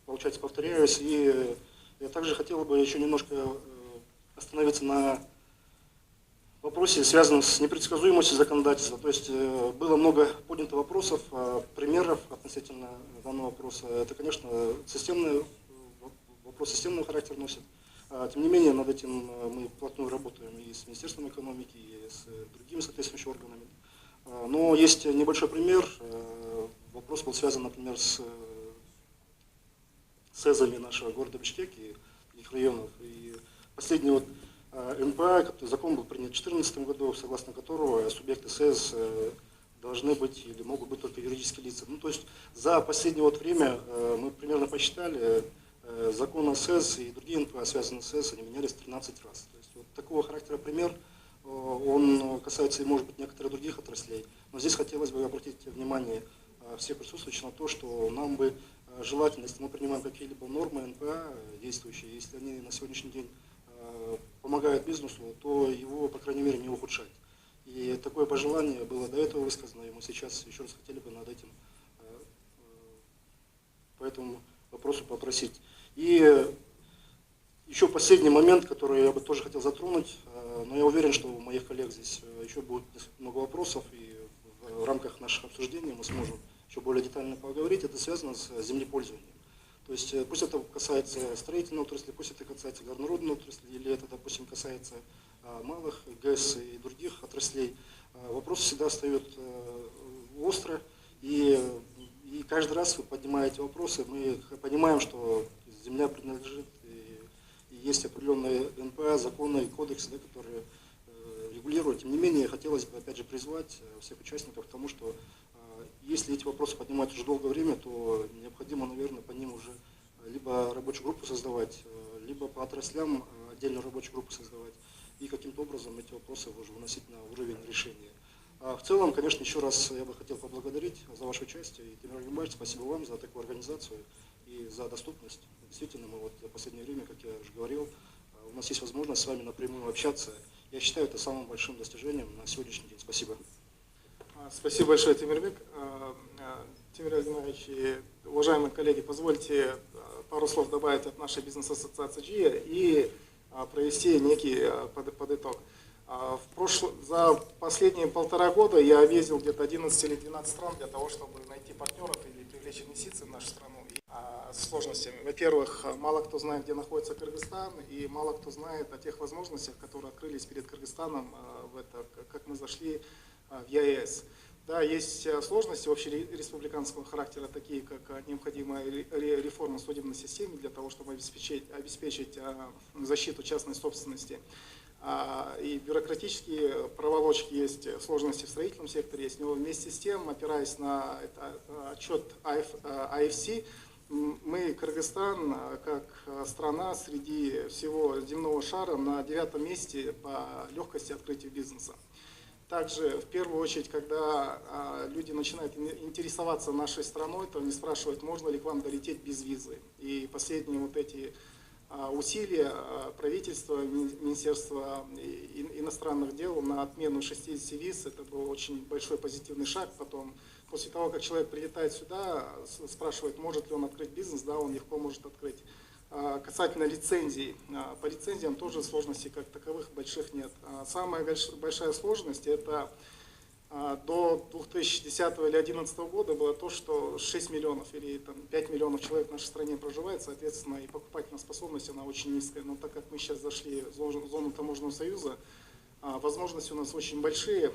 получается, повторяюсь, и я также хотел бы еще немножко остановиться на вопросе, связанном с непредсказуемостью законодательства. То есть было много поднято вопросов, примеров относительно данного вопроса. Это, конечно, вопрос системного характера носит. Тем не менее, над этим мы вплотную работаем и с Министерством экономики, и с другими соответствующими органами. Но есть небольшой пример. Вопрос был связан, например, с СЭЗами нашего города Бишкек. И таких районов. И последний вот НПА, закон был принят в 2014 году, согласно которого субъекты СЭС должны быть или могут быть только юридические лица. Ну, то есть за последнее вот время мы примерно посчитали, закон о СЭС и другие НПА, связанные с СЭС, они менялись 13 раз. То есть вот такого характера пример, он касается, может быть, некоторых других отраслей. Но здесь хотелось бы обратить внимание всех присутствующих на то, что нам бы желательно, если мы принимаем какие-либо нормы НПА действующие, если они на сегодняшний день помогают бизнесу, то его, по крайней мере, не ухудшать. И такое пожелание было до этого высказано, и мы сейчас еще раз хотели бы над этим по этому вопросу попросить. И еще последний момент, который я бы тоже хотел затронуть, но я уверен, что у моих коллег здесь еще будет много вопросов, и в рамках наших обсуждений мы сможем еще более детально поговорить. Это связано с землепользованием. То есть пусть это касается строительной отрасли, пусть это касается горнорудной отрасли, или это, допустим, касается малых ГЭС и других отраслей, вопрос всегда встает остро, и каждый раз вы поднимаете вопросы, мы понимаем, что земля принадлежит, и есть определенные НПА, законы и кодексы, да, которые регулируют. Тем не менее, хотелось бы опять же призвать всех участников к тому, что если эти вопросы поднимать уже долгое время, то необходимо, наверное, по ним уже либо рабочую группу создавать, либо по отраслям отдельную рабочую группу создавать, и каким-то образом эти вопросы уже выносить на уровень решения. А в целом, конечно, еще раз я бы хотел поблагодарить за ваше участие. И, Тимур Рагимбаевич, спасибо вам за такую организацию и за доступность. Действительно, мы вот в последнее время, как я уже говорил, у нас есть возможность с вами напрямую общаться. Я считаю это самым большим достижением на сегодняшний день. Спасибо. Спасибо большое, Тимирбек. Тимур Рагимбаевич и уважаемые коллеги, позвольте пару слов добавить от нашей бизнес-ассоциации GIA и провести некий подыток. За последние 1,5 года я объездил где-то 11 или 12 стран для того, чтобы найти партнеров или привлечь инвестиции в нашу страну. С сложностями. Во-первых, мало кто знает, где находится Кыргызстан, и мало кто знает о тех возможностях, которые открылись перед Кыргызстаном, как мы зашли в ЕАЭС. Да, есть сложности общереспубликанского характера, такие как необходимая реформа судебной системы для того, чтобы обеспечить защиту частной собственности. И бюрократические проволочки, есть сложности в строительном секторе, есть. Но вместе с тем, опираясь на отчет АФС, мы, Кыргызстан, как страна среди всего земного шара, на 9-м месте по легкости открытия бизнеса. Также, в первую очередь, когда люди начинают интересоваться нашей страной, то они спрашивают, можно ли к вам долететь без визы. И последние вот эти усилия правительства, Министерства иностранных дел на отмену 60 виз, это был очень большой позитивный шаг. Потом, после того, как человек прилетает сюда, спрашивает, может ли он открыть бизнес, да, он легко может открыть. Касательно лицензий, по лицензиям тоже сложностей как таковых больших нет. Самая большая сложность — это до 2010 или 2011 года было то, что 6 миллионов или 5 миллионов человек в нашей стране проживает, соответственно, и покупательная способность она очень низкая. Но так как мы сейчас зашли в зону таможенного союза, возможности у нас очень большие.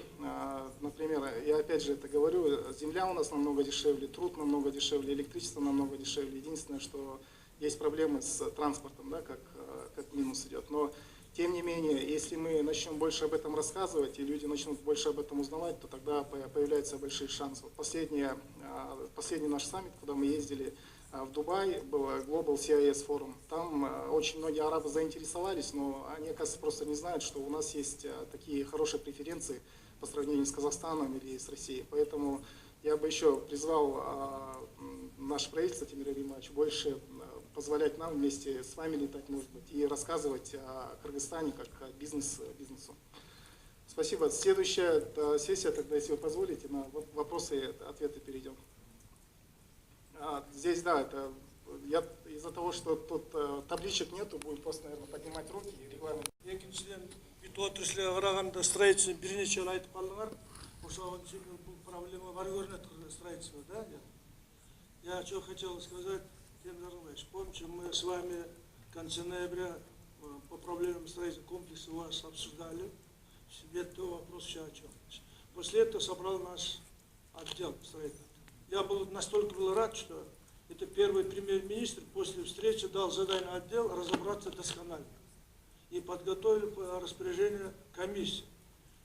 Например, я опять же это говорю, земля у нас намного дешевле, труд намного дешевле, электричество намного дешевле. Единственное, что есть проблемы с транспортом, да, как минус идет. Но тем не менее, если мы начнем больше об этом рассказывать, и люди начнут больше об этом узнавать, то тогда появляются большие шансы. Последний наш саммит, куда мы ездили в Дубай, был Global CIS Forum. Там очень многие арабы заинтересовались, но они, оказывается, просто не знают, что у нас есть такие хорошие преференции по сравнению с Казахстаном или с Россией. Поэтому я бы еще призвал наше правительство, Тимур Рагимбаевич, больше позволять нам вместе с вами летать, может быть, и рассказывать о Кыргызстане как о бизнесу. Спасибо. Следующая сессия, тогда, если вы позволите, на вопросы и ответы перейдем. Здесь, да, это из-за того, что тут табличек нету, будем просто, наверное, поднимать руки и регламент. Екіншіден, бүт отрасларға қарағанда строительство бірнеше жыл айтып қалдыңдар. Осыған дейін бұл проблема бар көрінеді строительство, да? Я что хотел сказать, Тимур Рагимбаевич, помните, мы с вами в конце ноября по проблемам строительного комплекса у вас обсуждали. Это вопрос еще о чем. После этого собрал наш отдел строительный. Я настолько был рад, что Это первый премьер-министр после встречи дал задание отдел разобраться досконально. И подготовили по распоряжению комиссии.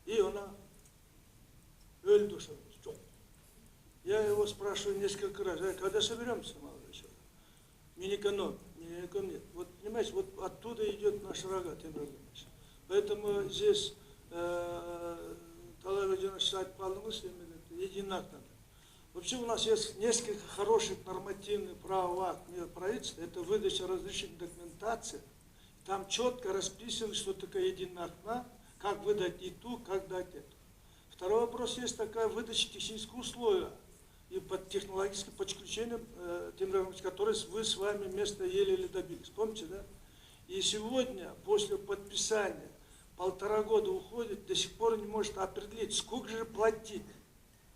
И она Я его спрашиваю несколько раз, когда соберемся, молодой человек? Минэконом нет. Вот, понимаете, вот оттуда идет наша рога, Темир Ильич. Поэтому здесь Талавидина считать полностью единако. Вообще у нас есть несколько хороших нормативных правовых правительства. Это выдача разрешительной документации. Там четко расписано, что такое единоактно, как выдать и ту, как дать эту. Второй вопрос, есть такая выдача технических условий и под технологическим подключением, которые вы с вами вместо еле добились. Помните, да? И сегодня, после подписания, 1,5 года уходит, до сих пор не может определить, сколько же платить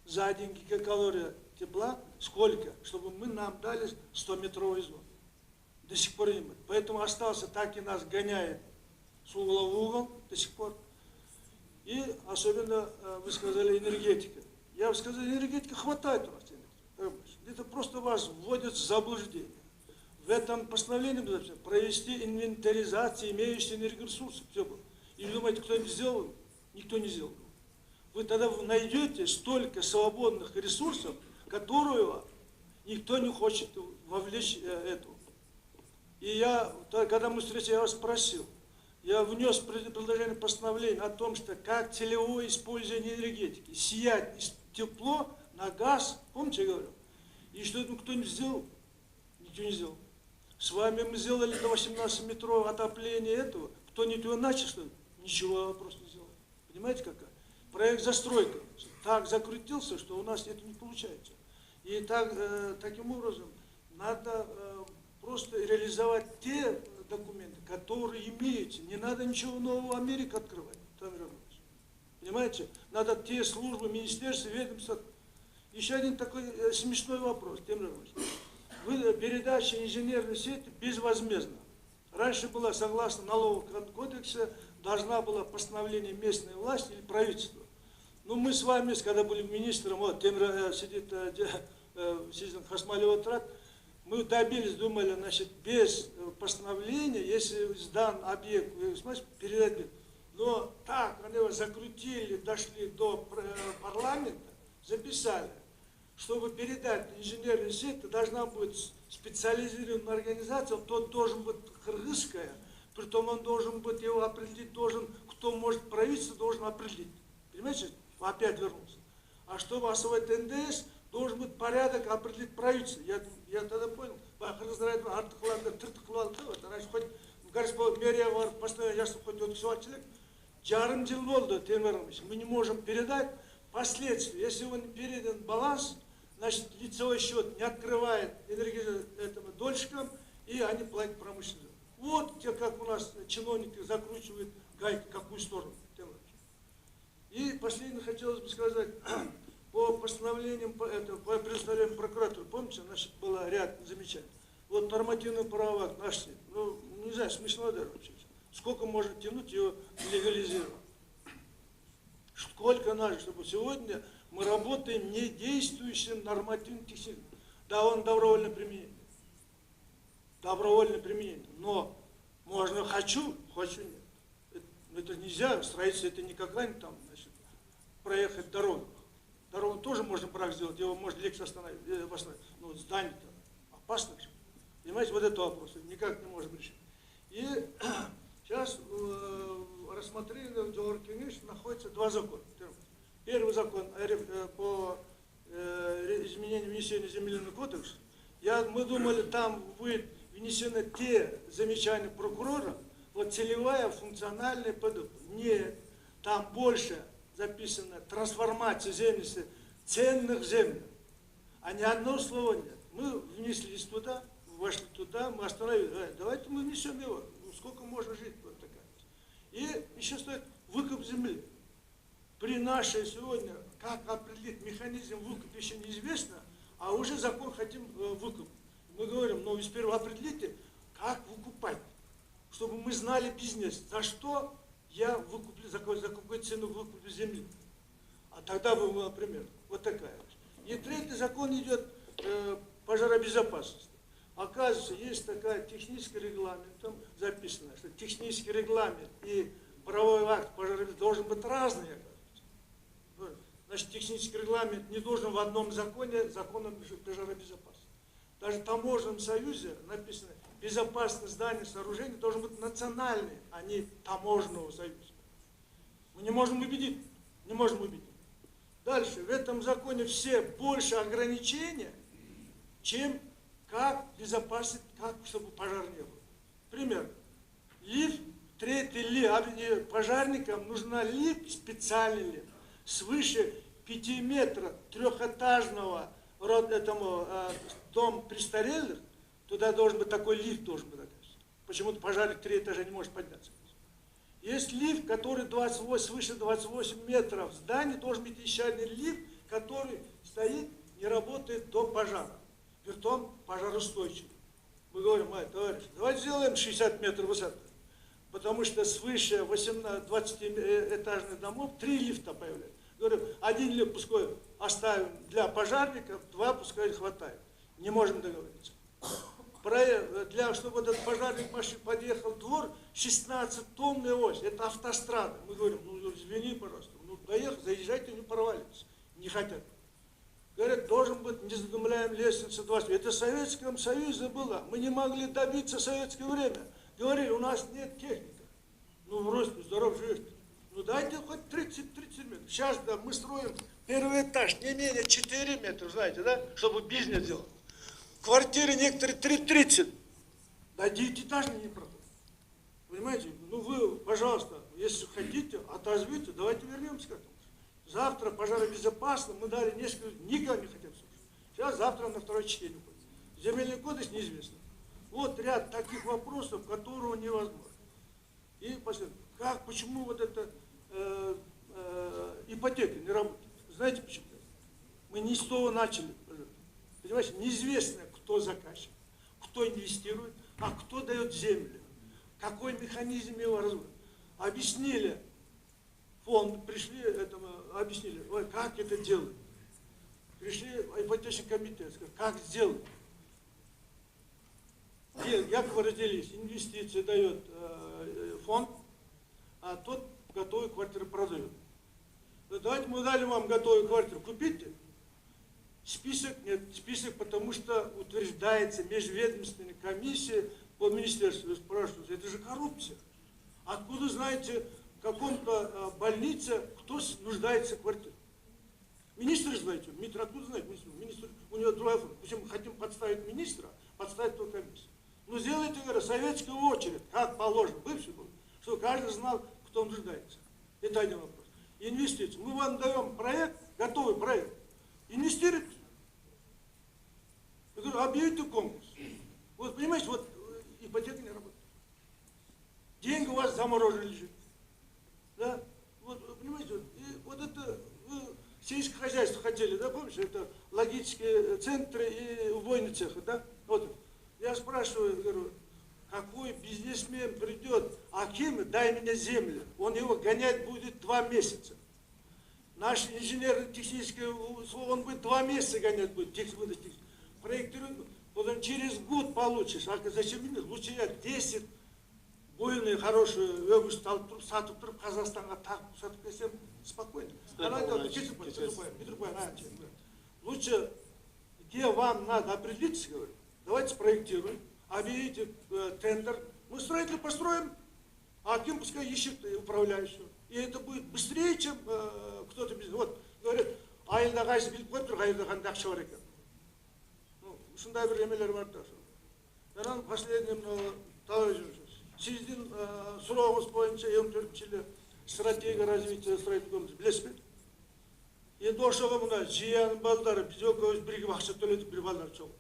за 1 гигакалория тепла, сколько, чтобы нам дали 100-метровый зон. До сих пор не может. Поэтому остался, так и нас гоняет с угла в угол до сих пор. И особенно, вы сказали, энергетика. Я бы сказал, энергетика хватает у нас. Это просто вас вводит в заблуждение. В этом постановлении провести инвентаризацию имеющихся энергоресурсов. Все было. И думаете, кто-нибудь сделал? Никто не сделал. Вы тогда найдете столько свободных ресурсов, которые никто не хочет вовлечь эту. И когда мы встретились, я вас спросил, я внес предложение постановления о том, что как целевое использование энергетики, сиять из тепло на газ, помните, я говорил? И что это кто-нибудь сделал? Никто не сделал. С вами мы сделали до 18-метрового отопления этого. Кто-нибудь его начал, что ли? Ничего вопрос не сделал. Понимаете, какая? Проект застройка так закрутился, что у нас это не получается. И таким образом надо просто реализовать те документы, которые имеются. Не надо ничего нового Америки открывать. Понимаете? Надо те службы, министерства, ведомства. Еще один такой смешной вопрос, Темир Ильич. Передача инженерной сети безвозмездна. Раньше была, согласно налоговому кодексу, должна была постановление местной власти или правительства. Но мы с вами, когда были министром, вот сидит Хасмалев Трат, мы добились, думали, значит, без постановления, если сдан объект, передать. Но так, они его закрутили, дошли до парламента, записали, чтобы передать инженерную сеть, должна быть специализированная организация, тот должен быть кыргызская, притом он должен быть, его определить должен, кто может, правительство должен определить. Понимаете, опять вернулся. А чтобы освоить НДС, должен быть порядок определить правительство. Я тогда понял, раньше хоть мэрия постоянно, я хоть человек, жарым жыл болды, мы не можем передать последствия. Если он передан баланс, значит, лицевой счет не открывает этому дольщикам, и они платят промышленникам. Вот те, как у нас чиновники закручивают гайки, какую сторону. И последнее хотелось бы сказать, по постановлениям, по предоставлению прокуратуры, помните, значит, был ряд замечаний. Вот нормативный правовак нашли, ну, не знаю, смешно даже вообще. Сколько можно тянуть его легализировать? Сколько надо, чтобы сегодня мы работаем не действующим нормативным техником. Да, он добровольное применение. Добровольное применение. Но можно хочу нет. Это нельзя, строительство это никогда не там, значит, проехать дорогу. Дорогу тоже можно брак сделать, его можно легче остановить. Но здание-то опасно. Понимаете, вот это вопрос никак не может решить. И сейчас рассмотрели в Джоркине находится 2 закона. Первый закон по изменению внесения земельного кодекса. Мы думали, там будет внесены те замечания прокурора, вот целевая функциональная продукт. Нет, там больше записано трансформация земли, ценных земель. А ни одного слова нет. Мы внеслись туда, вошли туда, мы остановились. Давайте мы внесем его. Ну, сколько можно жить? Вот такая. И еще стоит выкуп земли. При нашей сегодня, как определить механизм выкупа, еще неизвестно, а уже закон хотим выкуп. Мы говорим, ну, вы сперва определите, как выкупать, чтобы мы знали бизнес, за что я выкуплю, за какую цену выкуплю земли. А тогда бы, например, вот такая. И третий закон идет пожаробезопасности. Оказывается, есть такая технический регламент, там записано, что технический регламент и правовой акт пожаробезопасности должен быть разный, оказывается. Значит, технический регламент не должен в одном законе, законом пожаробезопасности. Даже в таможенном союзе написано, безопасность зданий, сооружений должен быть национальный, а не таможенного союза. Мы не можем убедить, не можем убедить. Дальше, в этом законе все больше ограничения, чем как безопасить, как чтобы пожар не был. Пример. Лифт, третий лифт, пожарникам нужна лифт, специальный лифт, свыше 5 метров трехэтажного дом престарелых, туда должен быть такой лифт, должен быть. Почему-то пожарник 3 этажа не может подняться. Есть лифт, который свыше 28 метров в здании, должен быть еще один лифт, который стоит, не работает до пожара. Притом пожаростойчивый. Мы говорим, товарищ, давайте сделаем 60 метров высоты. Потому что свыше 20-этажных домов 3 лифта появляются. Говорим, 1 лифт пускай оставим для пожарников, 2 пускай хватает. Не можем договориться. Чтобы этот пожарник машин подъехал в двор, 16-тонная ось, это автострада. Мы говорим, ну извини, пожалуйста, ну доехал, заезжайте, не провалитесь. Не хотят. Говорят, должен быть незадумляемая лестница 20. Это в Советском Союзе было. Мы не могли добиться в советское время. Говорили, у нас нет техники. Ну, вроде здоров живешь. Ну, дайте хоть 30 метров. Сейчас, да, мы строим первый этаж, не менее 4 метра, знаете, да, чтобы бизнес делать. Квартиры некоторые 3,30. Да, 9-этажные не продают. Понимаете? Ну, вы, пожалуйста, если хотите, отозвите, давайте вернемся к этому. Завтра пожаробезопасно, мы дали несколько, никого не хотят слушать. Сейчас, завтра на второе чтение будет. Земельный кодекс неизвестно. Вот ряд таких вопросов, которые невозможно. И последнее. Почему вот эта ипотека не работает? Знаете почему? Мы не с того начали. Понимаете, неизвестно, кто заказчик, кто инвестирует, а кто дает землю. Какой механизм его развода. Объяснили. Фонд пришли, объяснили, как это делать. Пришли ипотечный комитет, сказали, как сделать. Якобы разделились, инвестиции дает фонд, а тот готовые квартиры продает. Давайте мы дали вам готовую квартиру, купите. Список нет, список потому что утверждается межведомственной комиссией по министерству. Вы спрашиваете, это же коррупция. Откуда знаете, в каком-то больнице кто нуждается в квартире? Министр знаете, министр откуда знает? Министр, у него другая форма. Почему мы хотим подставить министра, подставить только комиссию. Ну сделайте, говорю, советскую очередь, как положено, бывший был, чтобы каждый знал, кто нуждается. Это один вопрос. Инвестиции. Мы вам даем проект, готовый проект. Инвестируйте. Я говорю, объявите конкурс. Вот понимаете, вот ипотека не работает. Деньги у вас заморожены лежит. Да? Вот, понимаете, вот это вы сельское хозяйство хотели, да, помните, это логические центры и убойные цехи, да? Вот. Я спрашиваю, говорю, какой бизнесмен придет, Аким, дай мне землю. Он его гонять будет 2 месяца. Наш инженерно-технический, он будет 2 месяца гонять будет, проектирует, потом через год получишь. А зачем мне? Лучше я 10 буйные, хорошие, өгіз сатып тұрып, Қазақстанға тағып сатып келсем спокойно. Лучше, где вам надо определиться, говорю, давайте спроектируем, объявите тендер, мы строитель построим, а Аким пускай ищет управляющего. И это будет быстрее, чем кто-то без... Вот, говорят, айылда қайсы біліп қойып тұр, айылда қандай ақша бар екен. Ушындай бір емелер бар да. Жаңағы последним сіздің сұрағыңыз бойынша 24 жылы стратегия развития строительного білесіз бе? Енді ошоға мына жияның балдары, біз өз бірігіп ақша төледік, бір балдар жоқ.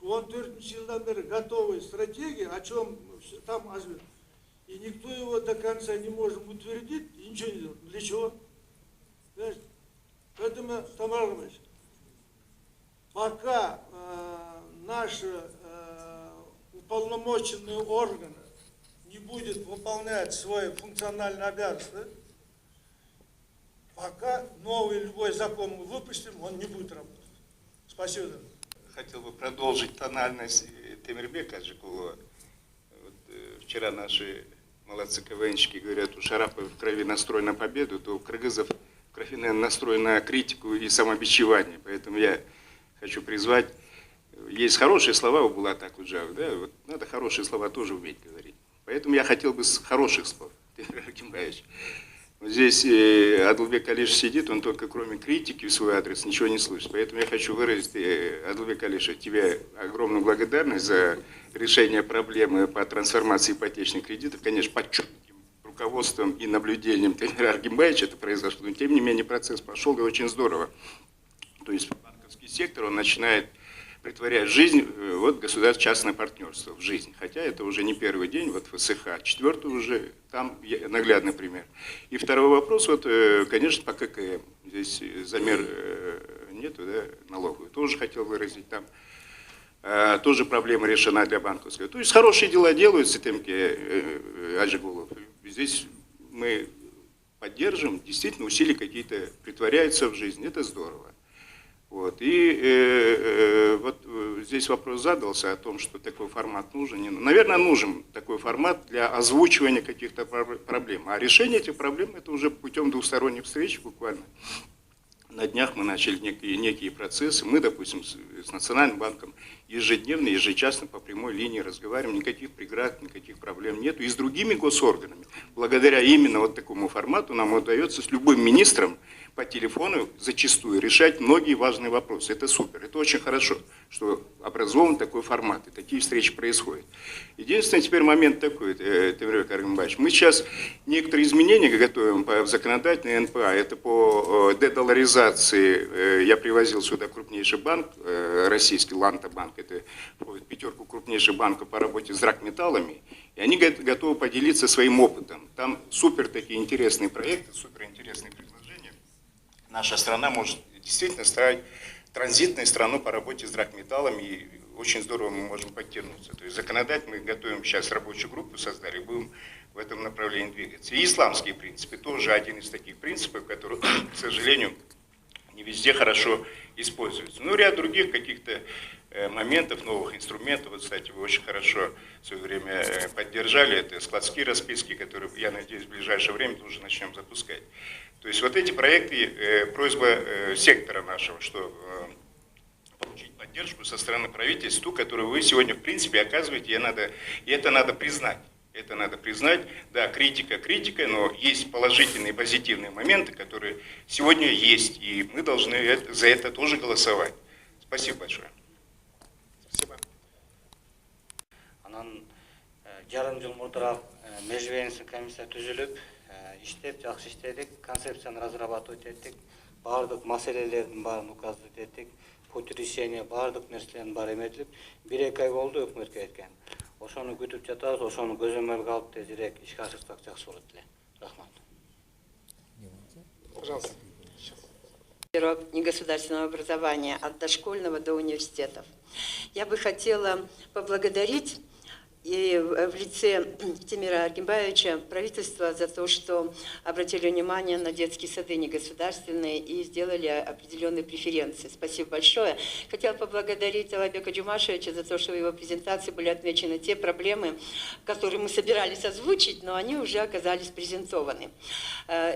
14 жылдан бері готовая стратегия, о чем там озвучено. И никто его до конца не может утвердить, и ничего не делает. Для чего? Понимаете? Поэтому, Тамара Романович, пока наши уполномоченные органы не будут выполнять свои функциональные обязанности, пока новый любой закон мы выпустим, он не будет работать. Спасибо. хотел бы продолжить тональность Темирбека Аджикулова. Вчера наши молодцы КВНщики говорят, у Шарапова в крови настрой на победу, то у кыргызов в крови, наверное, настрой на критику и самобичевание. Поэтому я хочу призвать, есть хорошие слова у Булата Акуджава, да, вот надо хорошие слова тоже уметь говорить. Поэтому я хотел бы с хороших слов, Темир Аргимбаевич. Вот здесь Адылбек Алиш сидит, он только кроме критики в свой адрес ничего не слышит. Поэтому я хочу выразить, Адылбек Алиш, тебе огромную благодарность за решение проблемы по трансформации ипотечных кредитов. Конечно, под чутким руководством и наблюдением Темира Аргимбаевича это произошло, но тем не менее процесс пошел и очень здорово. То есть банковский сектор, он начинает притворять в жизнь вот, государственно-частное партнерство в жизнь. Хотя это уже не первый день, вот ФСХ, четвертый уже, там наглядный пример. И второй вопрос, вот, конечно, по ККМ. Здесь замер нету, да, налоговый. Тоже хотел выразить там. Тоже проблема решена для банковского. То есть хорошие дела делаются, Темке Аджигулов. Здесь мы поддержим, действительно усилия какие-то притворяются в жизнь. Это здорово. Вот. И вот здесь вопрос задался о том, что такой формат нужен. Наверное, нужен такой формат для озвучивания каких-то проблем. А решение этих проблем это уже путем двусторонних встреч буквально. На днях мы начали некие процессы. Мы, допустим, с Национальным банком ежедневно, ежечасно по прямой линии разговариваем. Никаких преград, никаких проблем нет. И с другими госорганами. Благодаря именно вот такому формату нам удается с любым министром по телефону зачастую решать многие важные вопросы. Это супер, это очень хорошо, что образован такой формат, и такие встречи происходят. Единственный теперь момент такой, Темир Аргимбаевич, мы сейчас некоторые изменения готовим по законодательной НПА, это по дедоларизации, я привозил сюда крупнейший банк, российский Ланта-банк, это входит в пятерку крупнейших банков по работе с драгметаллами, и они готовы поделиться своим опытом. Там супер такие интересные проекты, супер интересные предложения. Наша страна может действительно стать транзитной страной по работе с драгметаллами, и очень здорово мы можем подтянуться. То есть законодательно мы готовим сейчас рабочую группу, создали, будем в этом направлении двигаться. И исламские принципы тоже один из таких принципов, который, к сожалению, не везде хорошо используется. Ну, ряд других каких-то моментов, новых инструментов. Вот, кстати, вы очень хорошо в свое время поддержали. Это складские расписки, которые, я надеюсь, в ближайшее время тоже начнем запускать. То есть вот эти проекты, просьба сектора нашего, что получить поддержку со стороны правительства, ту, которую вы сегодня, в принципе, оказываете, и это надо признать. Это надо признать. Да, критика, но есть положительные, позитивные моменты, которые сегодня есть, и мы должны за это тоже голосовать. Спасибо большое. Спасибо. Анан жарым жыл мурдараак межбенсин комиссия түзүлүп, иштеп жакшы иштедик, концепцияны разрабатывать эттик, баардык маселелердин баарын указывать эттик, путь решения баардык нерселердин баары эметилип, 1-2 ай болду өкмөткө кеткен. Ошону күтүп жатабыз, ошону көзөмөлгө алып тезирээк ишке ашырсак жакшы болот эле. Рахмат. Пожалуйста. Негосударственного образования от дошкольного до университетов. Я бы хотела поблагодарить и в лице Темира Аргимбаевича правительство за то, что обратили внимание на детские сады негосударственные и сделали определенные преференции. Спасибо большое. Хотела поблагодарить Алайбека Джумашевича за то, что в его презентации были отмечены те проблемы, которые мы собирались озвучить, но они уже оказались презентованы.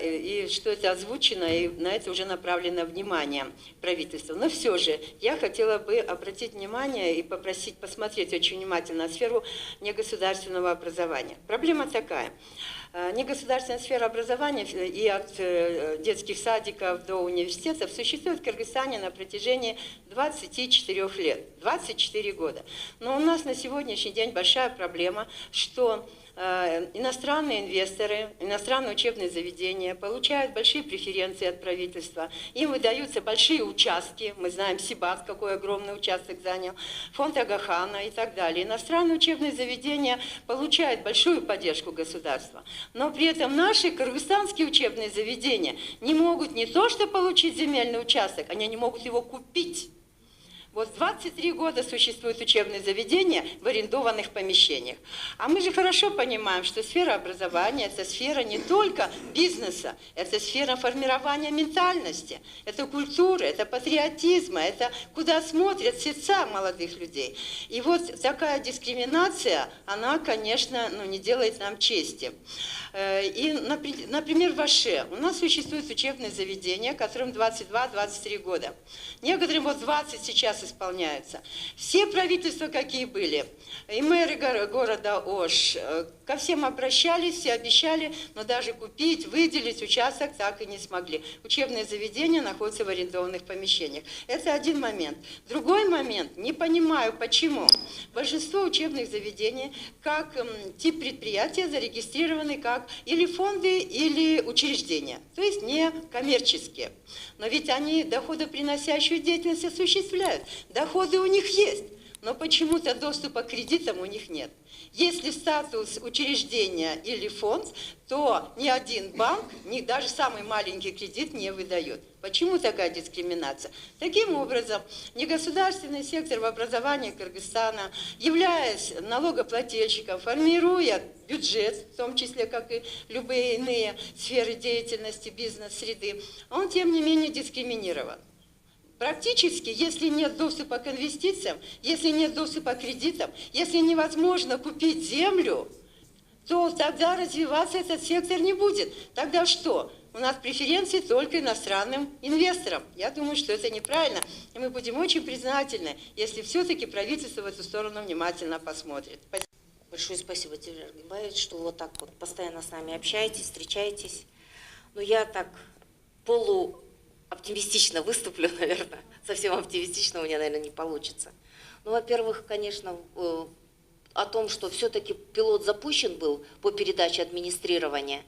И что это озвучено, и на это уже направлено внимание правительства. Но все же я хотела бы обратить внимание и попросить посмотреть очень внимательно на сферу негосударственного образования. Проблема такая. Негосударственная сфера образования и от детских садиков до университетов существует в Кыргызстане на протяжении 24 лет, 24 года. Но у нас на сегодняшний день большая проблема, что иностранные инвесторы, иностранные учебные заведения получают большие преференции от правительства. Им выдаются большие участки. Мы знаем, Сибат какой огромный участок занял, фонд Агахана и так далее. Иностранные учебные заведения получают большую поддержку государства. Но при этом наши кыргызстанские учебные заведения не могут не то что получить земельный участок, они не могут его купить. Вот 23 года существуют учебные заведения в арендованных помещениях. А мы же хорошо понимаем, что сфера образования – это сфера не только бизнеса, это сфера формирования ментальности, это культуры, это патриотизма, это куда смотрят сердца молодых людей. И вот такая дискриминация, она, конечно, не делает нам чести. И, например, в Аше у нас существуют учебные заведения, которым 22-23 года. Некоторым вот 20 сейчас исполняются. Все правительства, какие были, и мэры города Ош, ко всем обращались, все обещали, но даже купить, выделить участок так и не смогли. Учебные заведения находятся в арендованных помещениях. Это один момент. Другой момент, не понимаю, почему. Большинство учебных заведений, как тип предприятия, зарегистрированы как или фонды, или учреждения, то есть не коммерческие. Но ведь они доходоприносящую деятельность осуществляют. Доходы у них есть, но почему-то доступа к кредитам у них нет. Если статус учреждения или фонд, то ни один банк, даже самый маленький кредит не выдает. Почему такая дискриминация? Таким образом, негосударственный сектор в образовании Кыргызстана, являясь налогоплательщиком, формируя бюджет, в том числе, как и любые иные сферы деятельности бизнес-среды, он, тем не менее, дискриминирован. Практически, если нет доступа к инвестициям, если нет доступа к кредитам, если невозможно купить землю, то тогда развиваться этот сектор не будет. Тогда что? У нас преференции только иностранным инвесторам. Я думаю, что это неправильно. И мы будем очень признательны, если все-таки правительство в эту сторону внимательно посмотрит. Спасибо. Большое спасибо, Тимир Аргимбаевич, что вот так вот постоянно с нами общаетесь, встречаетесь. Но я так оптимистично выступлю, наверное. Совсем оптимистично у меня, наверное, не получится. Ну, во-первых, конечно, о том, что все-таки пилот запущен был по передаче администрирования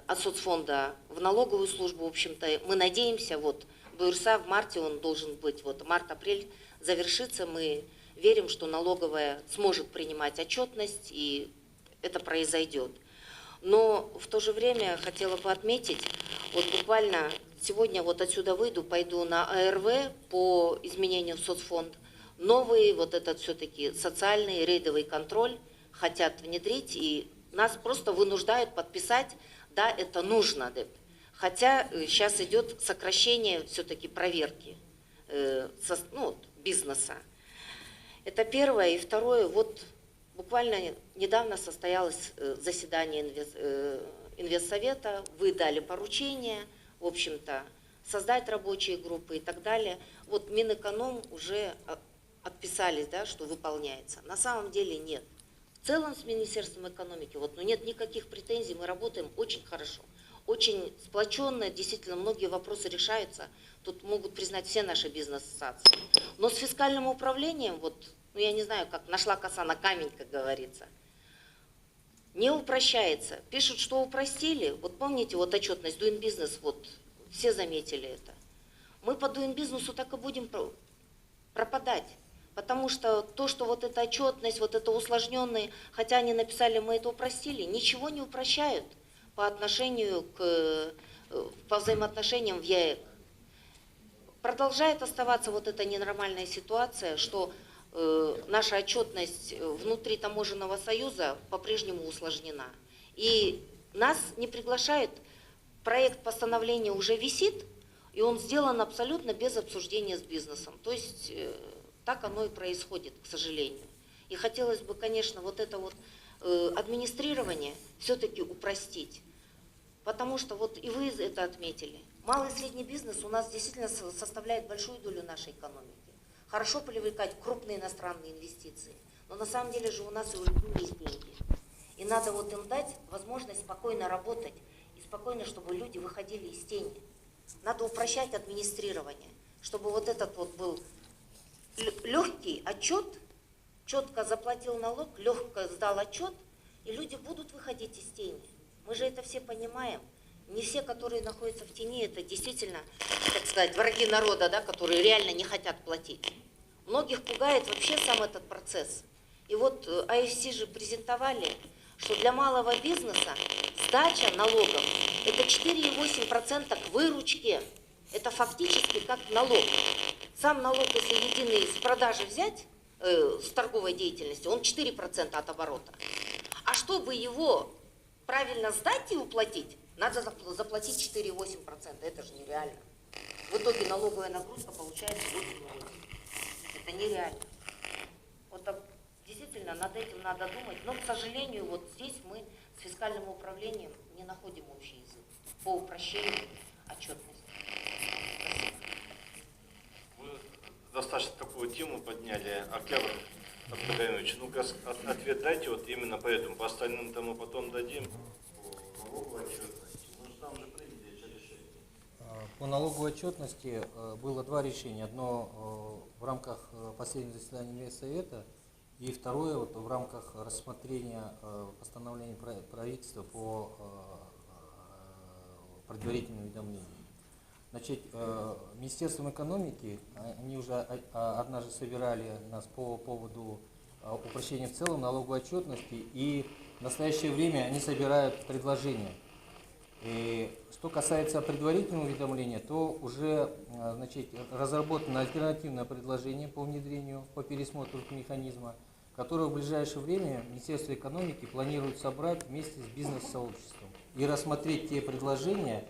от соцфонда в налоговую службу, в общем-то, мы надеемся, вот, БРСА в марте он должен быть, вот, март-апрель завершится, мы верим, что налоговая сможет принимать отчетность, и это произойдет. Но в то же время хотела бы отметить, вот буквально сегодня вот отсюда выйду, пойду на АРВ по изменению в соцфонд. Новый вот этот все-таки социальный рейдовый контроль хотят внедрить, и нас просто вынуждают подписать, да, это нужно. Хотя сейчас идет сокращение все-таки проверки бизнеса. Это первое. И второе, вот буквально недавно состоялось заседание инвестсовета, вы дали поручение, в общем-то, создать рабочие группы и так далее. Вот Минэконом уже отписались, да, что выполняется. На самом деле нет. В целом с Министерством экономики нет никаких претензий, мы работаем очень хорошо, очень сплоченно, действительно многие вопросы решаются, тут могут признать все наши бизнес-ассоциации. Но с фискальным управлением, я не знаю, как нашла коса на камень, как говорится, не упрощается. Пишут, что упростили. Вот помните, отчетность Doing Business, все заметили это. Мы по Doing Business так и будем пропадать. Потому что то, что эта отчетность, это усложненные, хотя они написали, мы это упростили, ничего не упрощают по взаимоотношениям в ЕЭК. Продолжает оставаться эта ненормальная ситуация, что наша отчетность внутри таможенного союза по-прежнему усложнена. И нас не приглашают, проект постановления уже висит, и он сделан абсолютно без обсуждения с бизнесом. То есть так оно и происходит, к сожалению. И хотелось бы, конечно, администрирование все-таки упростить. Потому что и вы это отметили. Малый и средний бизнес у нас действительно составляет большую долю нашей экономики. Хорошо привлекать крупные иностранные инвестиции, но на самом деле же у нас и у людей есть деньги. И надо им дать возможность спокойно работать и спокойно, чтобы люди выходили из тени. Надо упрощать администрирование, чтобы этот был легкий отчет, четко заплатил налог, легко сдал отчет, и люди будут выходить из тени. Мы же это все понимаем. Не все, которые находятся в тени, это действительно, так сказать, враги народа, да, которые реально не хотят платить. Многих пугает вообще сам этот процесс. И АФС же презентовали, что для малого бизнеса сдача налогов – это 4,8% к выручке. Это фактически как налог. Сам налог, если единый с продажи взять, с торговой деятельности, он 4% от оборота. А чтобы его правильно сдать и уплатить, надо заплатить 4,8%. Это же нереально. В итоге налоговая нагрузка получается 8,8%. Это нереально. Вот действительно над этим надо думать. Но, к сожалению, вот здесь мы с фискальным управлением не находим общий язык по упрощению отчетности. Вы достаточно такую тему подняли, Октябрь Абдулгаевич. Ну-ка, ответ дайте вот именно по этому. По остальным-то мы потом дадим. По налоговой отчетности. Мы же там же приняли эти решения. По налоговой отчетности было два решения. Одно в рамках последнего заседания Инвестсовета и второе вот в рамках рассмотрения постановления правительства по предварительному уведомлению. Значит, Министерством экономики, они уже однажды собирали нас по поводу упрощения в целом налоговой отчетности, и в настоящее время они собирают предложения. И что касается предварительного уведомления, то уже значит, разработано альтернативное предложение по внедрению, по пересмотру механизма, которое в ближайшее время Министерство экономики планирует собрать вместе с бизнес-сообществом и рассмотреть те предложения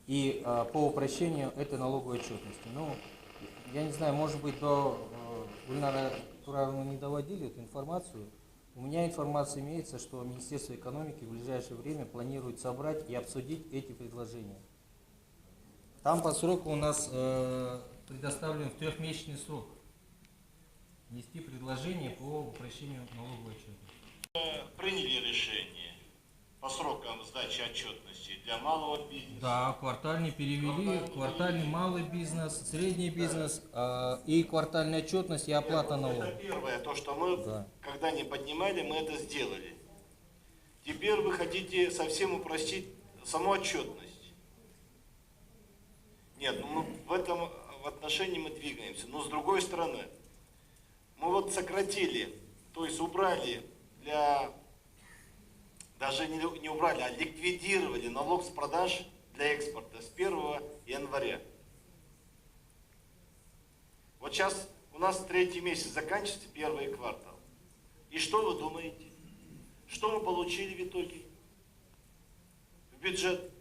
и по упрощению этой налоговой отчетности. Ну, я не знаю, может быть, до Гульнара Тураевны не доводили эту информацию. У меня информация имеется, что Министерство экономики в ближайшее время планирует собрать и обсудить эти предложения. Там по сроку у нас предоставлен в 3-месячный срок внести предложение по упрощению налоговой отчетности. Приняли решение по срокам сдачи отчетности для малого бизнеса. Да, квартальный перевели, квартальный малый бизнес, средний бизнес и квартальная отчетность и оплата налогов. Это первое, то, что мы, когда не поднимали, мы это сделали. Теперь вы хотите совсем упростить саму отчетность. Нет, ну в этом отношении мы двигаемся. Но с другой стороны, мы вот сократили, то есть убрали даже не убрали, а ликвидировали налог с продаж для экспорта с 1 января. Вот сейчас у нас 3-й месяц заканчивается, 1-й квартал. И что вы думаете? Что мы получили в итоге? В бюджет.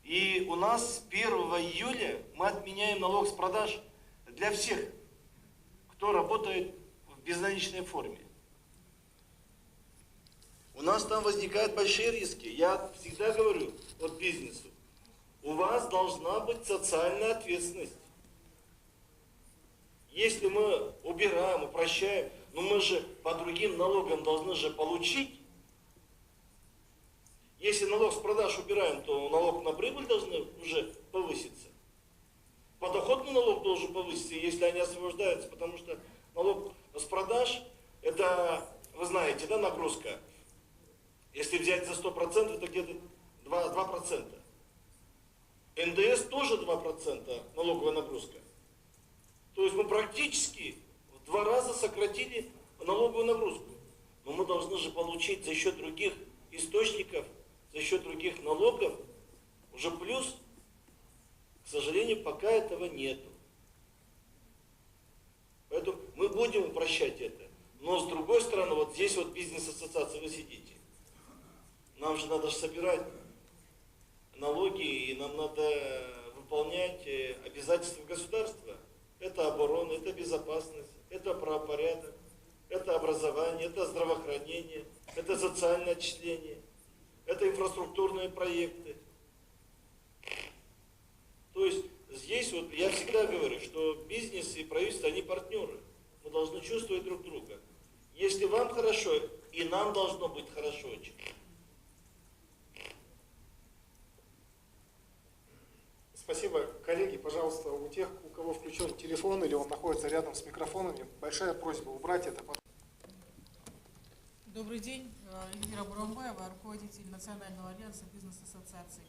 И у нас с 1 июля мы отменяем налог с продаж для всех, кто работает в безналичной форме. У нас там возникают большие риски. Я всегда говорю от бизнесу, у вас должна быть социальная ответственность. Если мы убираем, упрощаем, но мы же по другим налогам должны же получить. Если налог с продаж убираем, то налог на прибыль должен уже повыситься. Подоходный налог должен повыситься, если они освобождаются, потому что налог с продаж, это, вы знаете, да, нагрузка. Если взять за 100%, это где-то 2%. НДС тоже 2% налоговая нагрузка. То есть мы практически в 2 раза сократили налоговую нагрузку. Но мы должны же получить за счет других источников, за счет других налогов уже плюс. К сожалению, пока этого нету. Поэтому мы будем упрощать это. Но с другой стороны, вот здесь вот бизнес-ассоциации вы сидите. Нам же надо собирать налоги, и нам надо выполнять обязательства государства. Это оборона, это безопасность, это правопорядок, это образование, это здравоохранение, это социальное отчисление, это инфраструктурные проекты. То есть здесь вот я всегда говорю, что бизнес и правительство, они партнеры. Мы должны чувствовать друг друга. Если вам хорошо, и нам должно быть хорошо очень. Спасибо. Коллеги, пожалуйста, у тех, у кого включен телефон или он находится рядом с микрофонами, большая просьба убрать это. Добрый день. Эльвира Бурамбаева, руководитель Национального альянса бизнес-ассоциаций.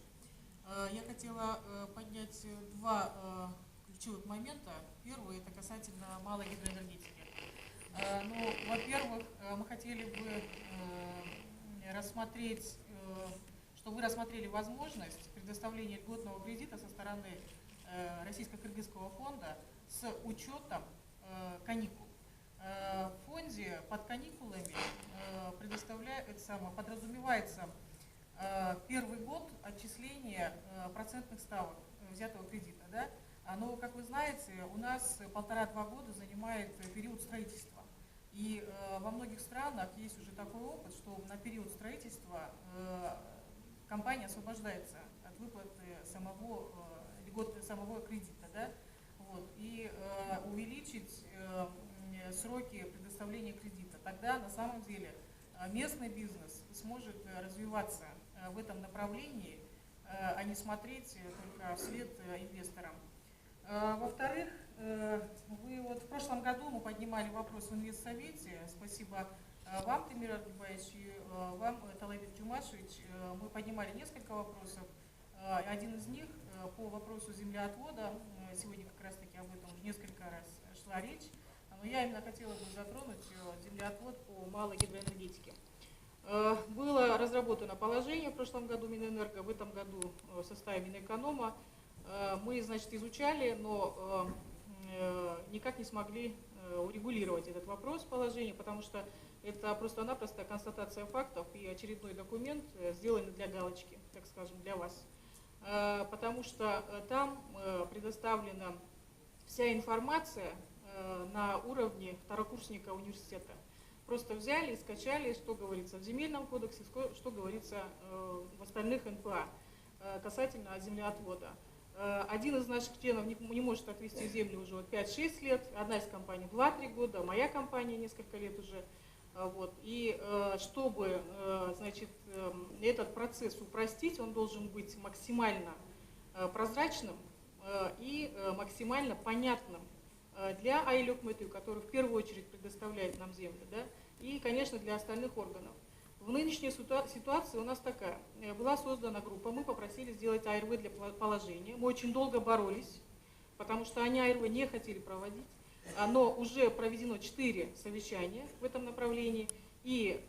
Я хотела поднять 2 ключевых момента. Первый – это касательно малой гидроэнергетики. Ну, во-первых, мы хотели бы рассмотреть, чтобы вы рассмотрели возможность предоставления льготного кредита со стороны Российско-Кыргызского фонда с учетом каникул. В фонде под каникулами подразумевается первый год отчисления процентных ставок взятого кредита. Да? Но, как вы знаете, у нас 1,5-2 года занимает период строительства. И во многих странах есть уже такой опыт, что на период строительства компания освобождается от выплаты самого кредита. Да? Вот, и увеличить сроки предоставления кредита. Тогда на самом деле местный бизнес сможет развиваться в этом направлении, а не смотреть только вслед инвесторам. Во-вторых, в прошлом году мы поднимали вопрос в Инвестсовете. Спасибо вам, Темир Аргибаевич, и вам, Талайбек Джумашевич. Мы поднимали несколько вопросов. Один из них по вопросу землеотвода. Сегодня как раз таки об этом уже несколько раз шла речь. Но я именно хотела бы затронуть землеотвод по малой гидроэнергетике. Было разработано положение в прошлом году Минэнерго, в этом году в составе Минэконома. Мы, значит, изучали, но никак не смогли урегулировать этот вопрос положения, потому что это просто-напросто констатация фактов и очередной документ, сделанный для галочки, так скажем, для вас. Потому что там предоставлена вся информация на уровне второкурсника университета. Просто взяли и скачали, что говорится в Земельном кодексе, что говорится в остальных НПА касательно землеотвода. Один из наших членов не может отвести землю уже 5-6 лет, одна из компаний 2-3 года, моя компания несколько лет уже. Вот. И чтобы, значит, этот процесс упростить, он должен быть максимально прозрачным и максимально понятным для АИЛЮК-МЭТУ, который в первую очередь предоставляет нам землю, да, и, конечно, для остальных органов. В нынешней ситуации у нас такая. Была создана группа, мы попросили сделать АРВ для положения. Мы очень долго боролись, потому что они АРВ не хотели проводить. Но уже проведено 4 совещания в этом направлении. И,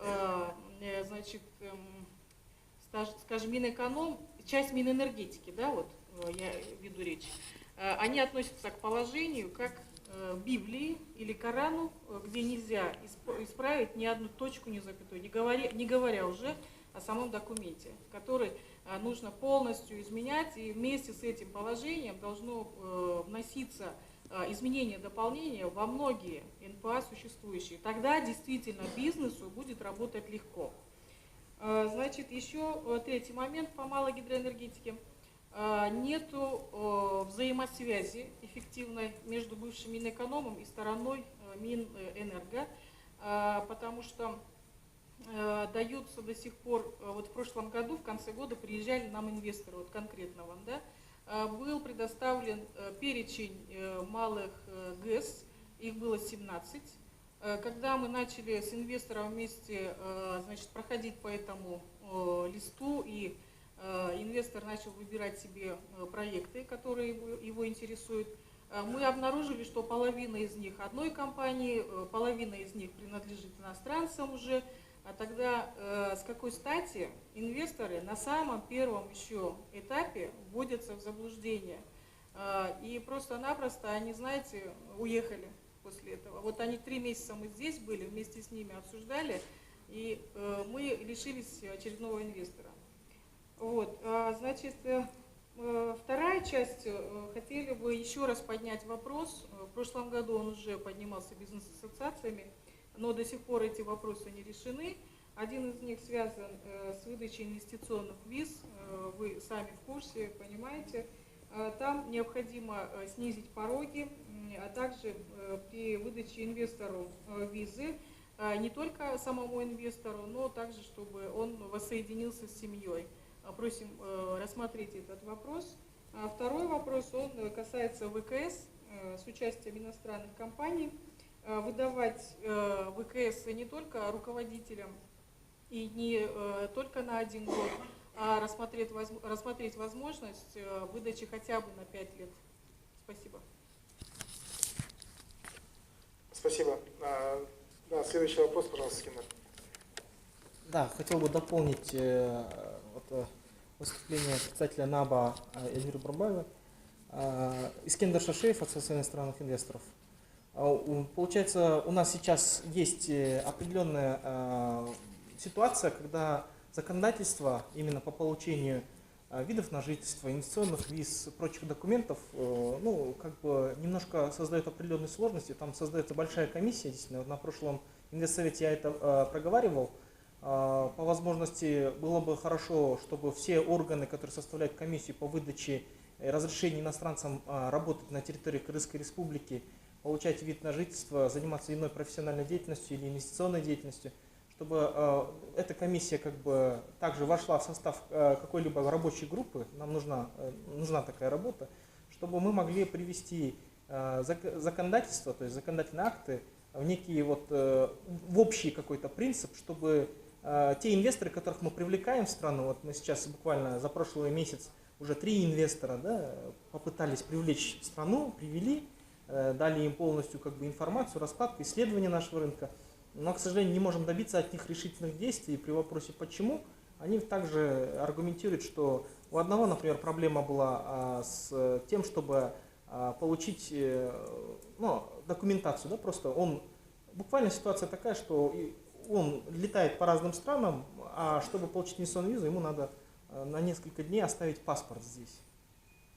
значит, скажем, Минэконом, часть Минэнергетики, да, вот я веду речь, они относятся к положению как Библии или Корану, где нельзя исправить ни одну точку, ни запятую, не говоря уже о самом документе, который нужно полностью изменять, и вместе с этим положением должно вноситься изменения, дополнения во многие НПА существующие. Тогда действительно бизнесу будет работать легко. Значит, еще третий момент по малой гидроэнергетике. Нету взаимосвязи эффективной между бывшим Минэкономом и стороной Минэнерго, потому что дается до сих пор, вот в прошлом году, в конце года приезжали нам инвесторы, вот конкретно вам, да, был предоставлен перечень малых ГЭС, их было 17. Когда мы начали с инвестором вместе, значит, проходить по этому листу, и инвестор начал выбирать себе проекты, которые его интересуют, мы обнаружили, что половина из них одной компании, половина из них принадлежит иностранцам уже. А тогда с какой стати инвесторы на самом первом еще этапе вводятся в заблуждение? И просто-напросто они, знаете, уехали после этого. Вот они 3 месяца мы здесь были, вместе с ними обсуждали, и мы лишились очередного инвестора. Вот, значит, вторая часть, хотели бы еще раз поднять вопрос. В прошлом году он уже поднимался бизнес-ассоциациями, но до сих пор эти вопросы не решены. Один из них связан с выдачей инвестиционных виз. Вы сами в курсе, понимаете. Там необходимо снизить пороги, а также при выдаче инвестору визы не только самому инвестору, но также, чтобы он воссоединился с семьей. Просим рассмотреть этот вопрос. Второй вопрос, он касается ВКС с участием иностранных компаний. Выдавать ВКС не только руководителям и не только на 1 год, а рассмотреть возможность выдачи хотя бы на 5 лет. Спасибо. Спасибо. Да, следующий вопрос, пожалуйста, Скинер. Да, хотел бы дополнить выступление председателя НАБА Эльвиры Бурбаевой. Искендер Шашеев, Ассоциация иностранных инвесторов. Получается, у нас сейчас есть определенная ситуация, когда законодательство именно по получению видов на жительство, инвестиционных виз, прочих документов, ну, как бы немножко создает определенные сложности. Там создается большая комиссия, действительно. Вот на прошлом инвестсовете я это проговаривал. По возможности было бы хорошо, чтобы все органы, которые составляют комиссию по выдаче разрешений иностранцам работать на территории Кыргызской республики, получать вид на жительство, заниматься иной профессиональной деятельностью или инвестиционной деятельностью, чтобы эта комиссия как бы также вошла в состав какой-либо рабочей группы. Нам нужна такая работа, чтобы мы могли привести законодательство, то есть законодательные акты в некий вот в общий какой-то принцип, чтобы те инвесторы, которых мы привлекаем в страну, вот мы сейчас буквально за прошлый месяц уже 3 инвестора, да, попытались привлечь в страну, привели, дали им полностью как бы информацию, раскладку, исследование нашего рынка, но, к сожалению, не можем добиться от них решительных действий. При вопросе «почему?», они также аргументируют, что у одного, например, проблема была с тем, чтобы получить документацию, да, просто буквально ситуация такая, что он летает по разным странам, а чтобы получить инвестиционную визу, ему надо на несколько дней оставить паспорт здесь,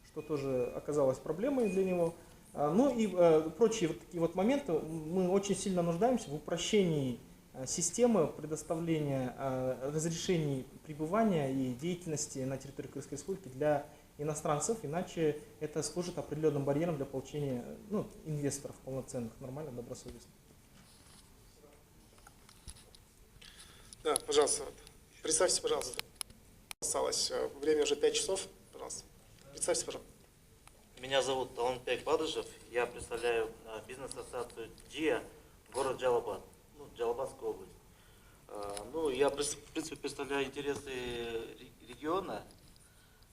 что тоже оказалось проблемой для него. Ну и прочие вот такие вот моменты. Мы очень сильно нуждаемся в упрощении системы предоставления разрешений пребывания и деятельности на территории Кыргызской республики для иностранцев, иначе это служит определенным барьером для получения инвесторов полноценных, нормальных, добросовестных. Да, пожалуйста. Представьте, пожалуйста. Осталось время уже 5 часов. Пожалуйста. Представьте, пожалуйста. Меня зовут Талантбек Бадышев. Я представляю бизнес-ассоциацию ДИА, город Джалабад, Джалабадская область. Я, в принципе, представляю интересы региона,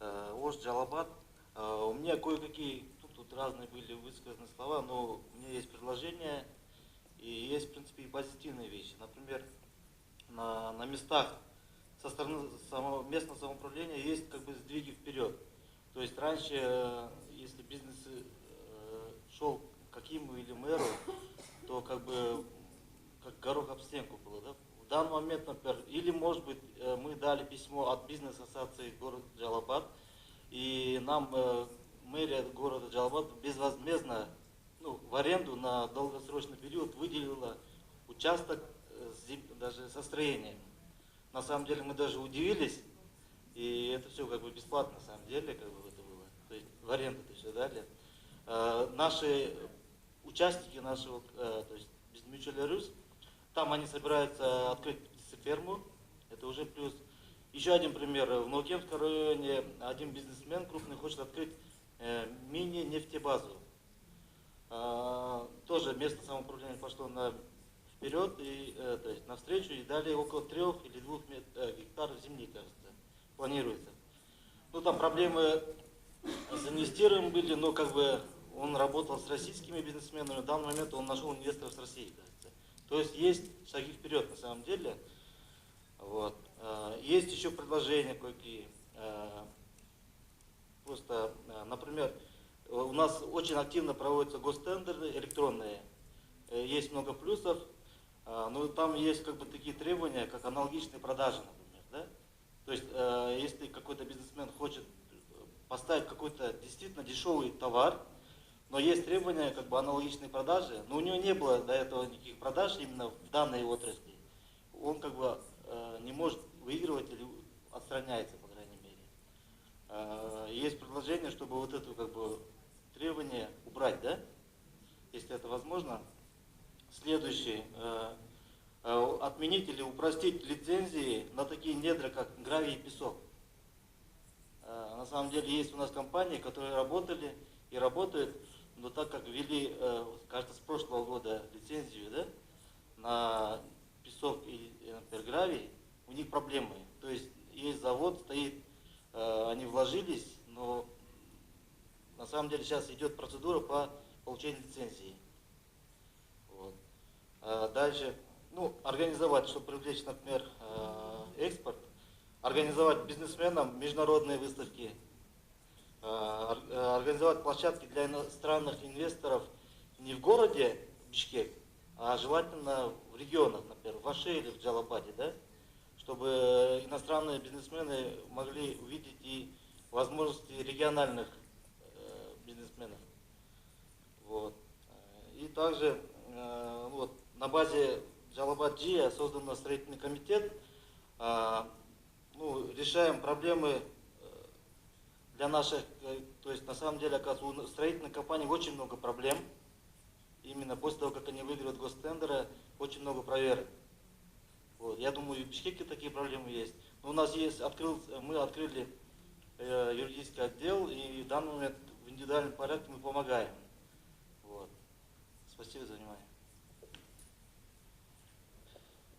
Ош, Джалабад. У меня кое-какие, тут разные были высказаны слова, но у меня есть предложения и есть, в принципе, и позитивные вещи. Например, на местах со стороны местного самоуправления есть как бы сдвиги вперед. То есть раньше, если бизнес шел к Акиму или мэру, то как бы как горох об стенку было. Да? В данный момент, например, или может быть мы дали письмо от бизнес-ассоциации города Джалабад, и нам мэрия города Джалабад безвозмездно в аренду на долгосрочный период выделила участок даже со строением. На самом деле мы даже удивились, и это все как бы бесплатно, на самом деле, как бы это было. То есть в аренду то все дали. Наши участники нашего, то есть Mutual Rus, там они собираются открыть птицеферму, это уже плюс. Еще один пример. В Новокемском районе один бизнесмен крупный хочет открыть мини-нефтебазу. Тоже местное самоуправление пошло вперед, то есть навстречу, и дали около 3 или 2 гектаров земли, кажется, планируется. Там проблемы с инвестированием были, но как бы он работал с российскими бизнесменами, в данный момент он нашел инвесторов с России, кажется. То есть шаги вперед на самом деле. Вот. Есть еще предложения кое-какие. Просто, например, у нас очень активно проводятся гостендеры электронные. Есть много плюсов, но там есть как бы такие требования, как аналогичные продажи, например. Да? То есть, если какой-то бизнесмен хочет поставить какой-то действительно дешевый товар, но есть требования как бы аналогичной продажи, но у него не было до этого никаких продаж именно в данной отрасли, он как бы не может выигрывать или отстраняется, по крайней мере. Есть предложение, чтобы вот это как бы требование убрать, да, если это возможно. Следующее. Отменить или упростить лицензии на такие недра, как гравий и песок. На самом деле есть у нас компании, которые работали и работают, но так как ввели, кажется, с прошлого года лицензию, да, на песок и, например, гравий, у них проблемы. То есть завод стоит, они вложились, но на самом деле сейчас идет процедура по получению лицензии. Вот. Дальше, организовать, чтобы привлечь, например, экспорт, организовать бизнесменам международные выставки, организовать площадки для иностранных инвесторов не в городе Бишкек, а желательно в регионах, например, в Аше или в Джалабаде, да? Чтобы иностранные бизнесмены могли увидеть и возможности региональных бизнесменов. Вот. И также вот, на базе Джалабад-Джия создан строительный комитет. Решаем проблемы для наших, то есть на самом деле, оказывается, у строительных компаний очень много проблем. Именно после того, как они выигрывают гостендеры, очень много проверок. Вот. Я думаю, и в Бишкеке такие проблемы есть. Но у нас есть, мы открыли юридический отдел, и в данный момент в индивидуальном порядке мы помогаем. Вот. Спасибо за внимание.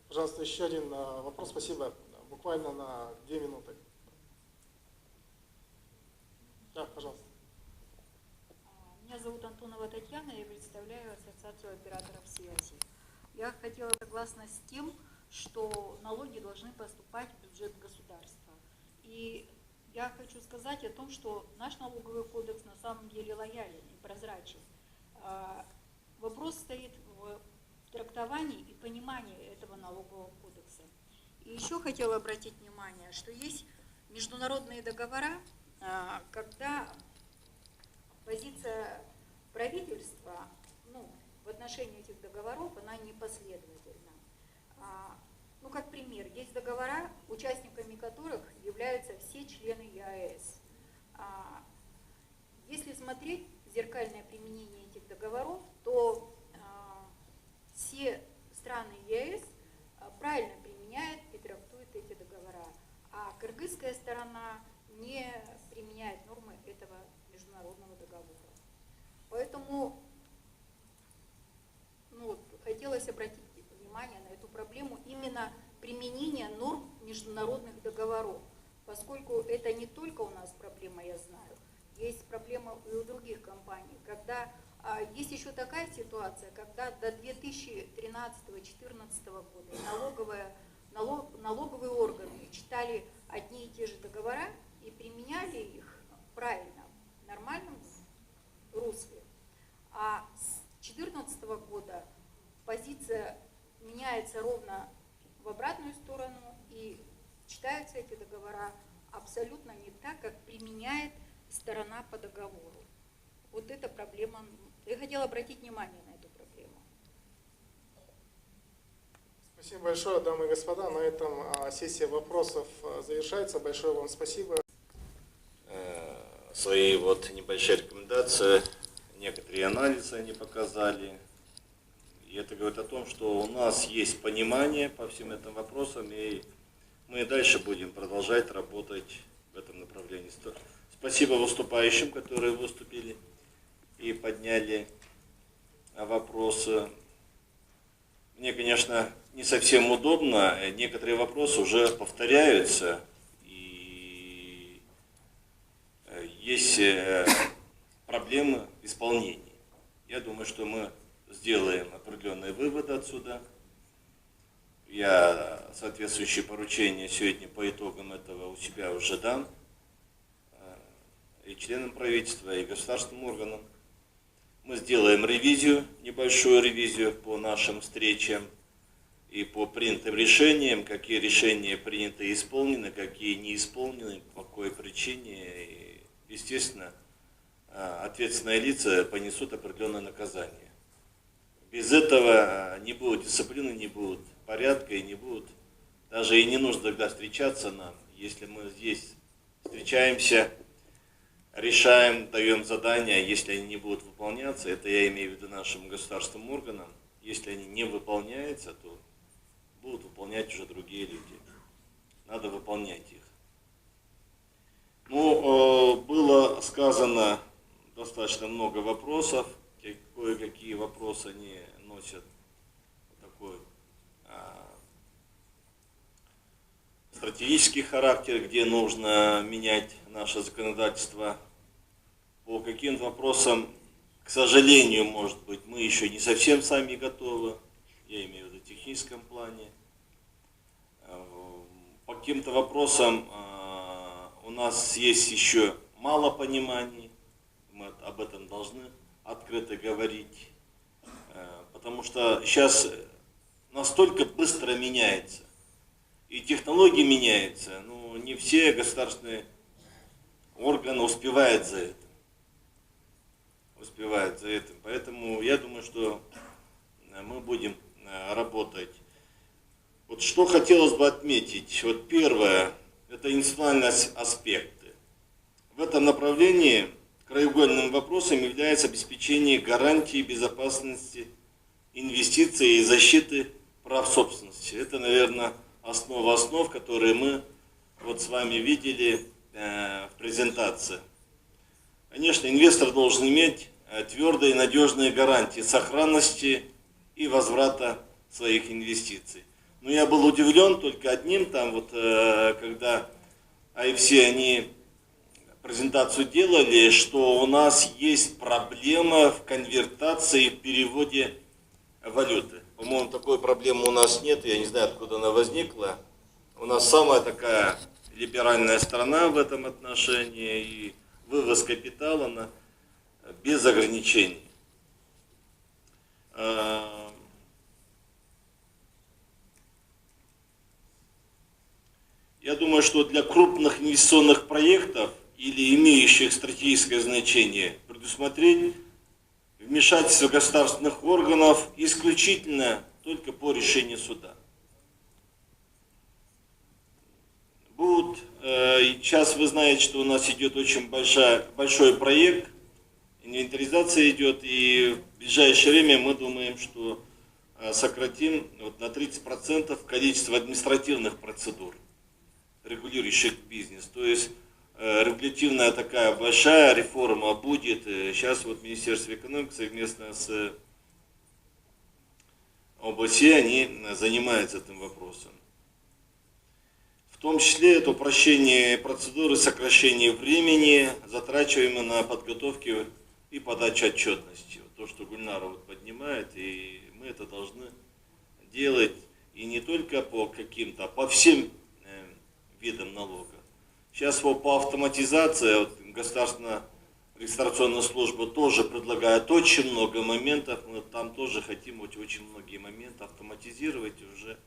Пожалуйста, еще один вопрос. Спасибо. Буквально на 2 минуты. Да, пожалуйста. Меня зовут Антонова Татьяна, я представляю Ассоциацию операторов связи. Я хотела согласна с тем, что налоги должны поступать в бюджет государства. И я хочу сказать о том, что наш налоговый кодекс на самом деле лоялен и прозрачен. Вопрос стоит в трактовании и понимании этого налогового кодекса. И еще хотела обратить внимание, что есть международные договора, когда позиция правительства в отношении этих договоров, она непоследовательна. Как пример, есть договора, участниками которых являются все члены ЕАЭС. Если смотреть зеркальное применение этих договоров, то все страны ЕАЭС правильно применяют и трактуют эти договора, а кыргызская сторона не применяет нормы этого международного договора. Поэтому хотелось обратить внимание на эту проблему именно применения норм международных договоров, поскольку это не только у нас проблема, я знаю, есть проблема и у других компаний, когда есть еще такая ситуация, когда до 2013-2014 года налоговые органы читали одни и те же договора и применяли их правильно, в нормальном русле. А с 2014 года позиция меняется ровно в обратную сторону, и читаются эти договора абсолютно не так, как применяет сторона по договору. Вот эта проблема. Я хотела обратить внимание на эту проблему. Спасибо большое, дамы и господа. На этом сессия вопросов завершается. Большое вам спасибо. Свои небольшие рекомендации, некоторые анализы они показали. И это говорит о том, что у нас есть понимание по всем этим вопросам, и мы дальше будем продолжать работать в этом направлении. Спасибо выступающим, которые выступили и подняли вопросы. Мне, конечно, не совсем удобно, некоторые вопросы уже повторяются, и есть проблемы исполнения. Я думаю, что мы сделаем определенные выводы отсюда. Я соответствующие поручения сегодня по итогам этого у себя уже дам и членам правительства, и государственным органам. Мы сделаем ревизию, небольшую ревизию по нашим встречам и по принятым решениям, какие решения приняты и исполнены, какие не исполнены, по какой причине. И, естественно, ответственные лица понесут определенное наказание. Без этого не будет дисциплины, не будет порядка, и не будет, даже и не нужно тогда встречаться нам, если мы здесь встречаемся, решаем, даем задания, если они не будут выполняться, это я имею в виду нашим государственным органам, если они не выполняются, то будут выполнять уже другие люди. Надо выполнять их. Было сказано достаточно много вопросов, кое-какие вопросы они носят такой стратегический характер, где нужно менять наше законодательство. По каким-то вопросам, к сожалению, может быть, мы еще не совсем сами готовы, я имею в виду в техническом плане. По каким-то вопросам у нас есть еще мало понимания, мы об этом должны открыто говорить, потому что сейчас настолько быстро меняется, и технологии меняются, ну, не все государственные органы успевают за это. Поэтому я думаю, что мы будем работать. Вот что хотелось бы отметить. Вот первое, это институциональные аспекты. В этом направлении краеугольным вопросом является обеспечение гарантии безопасности инвестиций и защиты прав собственности. Это, наверное, основа основ, которые мы вот с вами видели в презентации. Конечно, инвестор должен иметь твердые и надежные гарантии сохранности и возврата своих инвестиций. Но я был удивлен только одним, там вот, когда IFC они презентацию делали, что у нас есть проблема в конвертации и в переводе валюты. По-моему, такой проблемы у нас нет, я не знаю, откуда она возникла. У нас самая такая либеральная страна в этом отношении, и вывоз капитала на без ограничений. Я думаю, что для крупных инвестиционных проектов или имеющих стратегическое значение предусмотреть вмешательство государственных органов исключительно только по решению суда. Будут, сейчас вы знаете, что у нас идет очень большой проект, инвентаризация идет, и в ближайшее время мы думаем, что сократим вот на 30% количество административных процедур, регулирующих бизнес. То есть регулятивная такая большая реформа будет. Сейчас вот Министерство экономики совместно с ОБСЕ они занимаются этим вопросом. В том числе это упрощение процедуры, сокращение времени, затрачиваемого на подготовку и подачу отчетности. Вот то, что Гульнара вот поднимает, и мы это должны делать и не только по каким-то, а по всем видам налога. Сейчас по автоматизации, вот, государственная регистрационная служба тоже предлагает очень много моментов, мы там тоже хотим очень многие моменты автоматизировать, и уже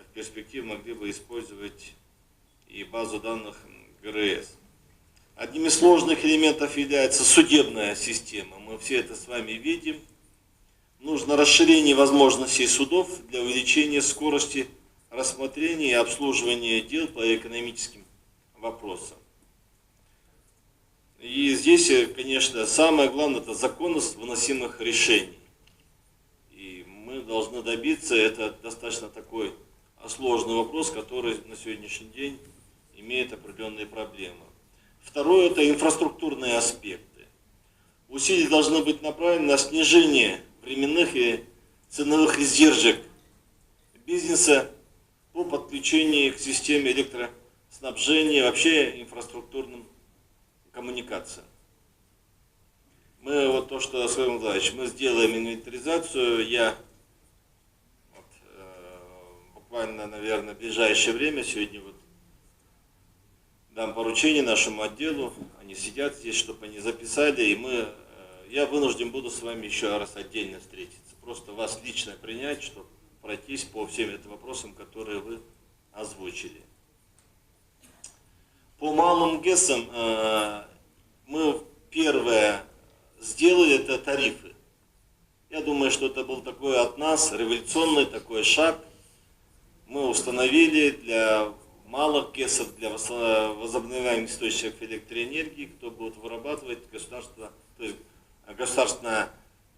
в перспективе могли бы использовать и базу данных ГРС. Одним из сложных элементов является судебная система. Мы все это с вами видим. Нужно расширение возможностей судов для увеличения скорости рассмотрения и обслуживания дел по экономическим вопросам. И здесь, конечно, самое главное – это законность выносимых решений. И мы должны добиться, это достаточно такой сложный вопрос, который на сегодняшний день имеет определенные проблемы. Второе – это инфраструктурные аспекты. Усилия должны быть направлены на снижение временных и ценовых издержек бизнеса по подключению к системе электроснабжения, вообще инфраструктурным коммуникациям. Мы вот то, что Сергей Владимирович, мы сделаем инвентаризацию, я буквально, наверное, в ближайшее время, сегодня вот дам поручение нашему отделу, они сидят здесь, чтобы они записали, и я вынужден буду с вами еще раз отдельно встретиться, просто вас лично принять, чтобы пройтись по всем этим вопросам, которые вы озвучили. По малым ГЭСам мы первое сделали, это тарифы. Я думаю, что это был такой от нас революционный такой шаг. Мы установили для малых ГЭСов, для возобновляемых источников электроэнергии, кто будет вырабатывать, государство, то есть государственная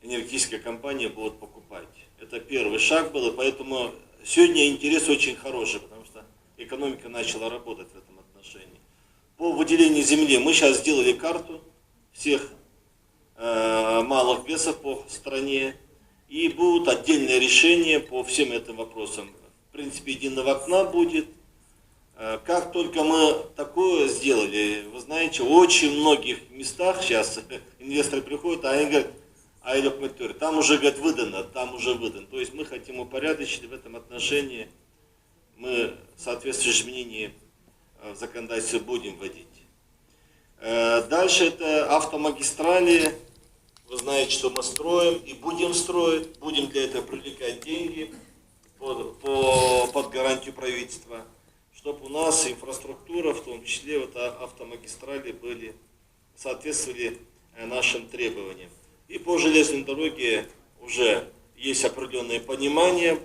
энергетическая компания будет покупать. Это первый шаг был, и поэтому сегодня интерес очень хороший, потому что экономика начала работать в этом отношении. По выделению земли мы сейчас сделали карту всех малых ГЭСов по стране, и будут отдельные решения по всем этим вопросам. В принципе, единого окна будет. Как только мы такое сделали, вы знаете, в очень многих местах сейчас инвесторы приходят, а они говорят, там уже, говорят, выдано, там уже выдано. То есть мы хотим упорядочить в этом отношении, мы соответствующие изменения в законодательстве будем вводить. Дальше это автомагистрали. Вы знаете, что мы строим и будем строить. Будем для этого привлекать деньги под гарантию правительства, чтобы у нас инфраструктура, в том числе вот автомагистрали, соответствовали нашим требованиям. И по железной дороге уже есть определенное понимание.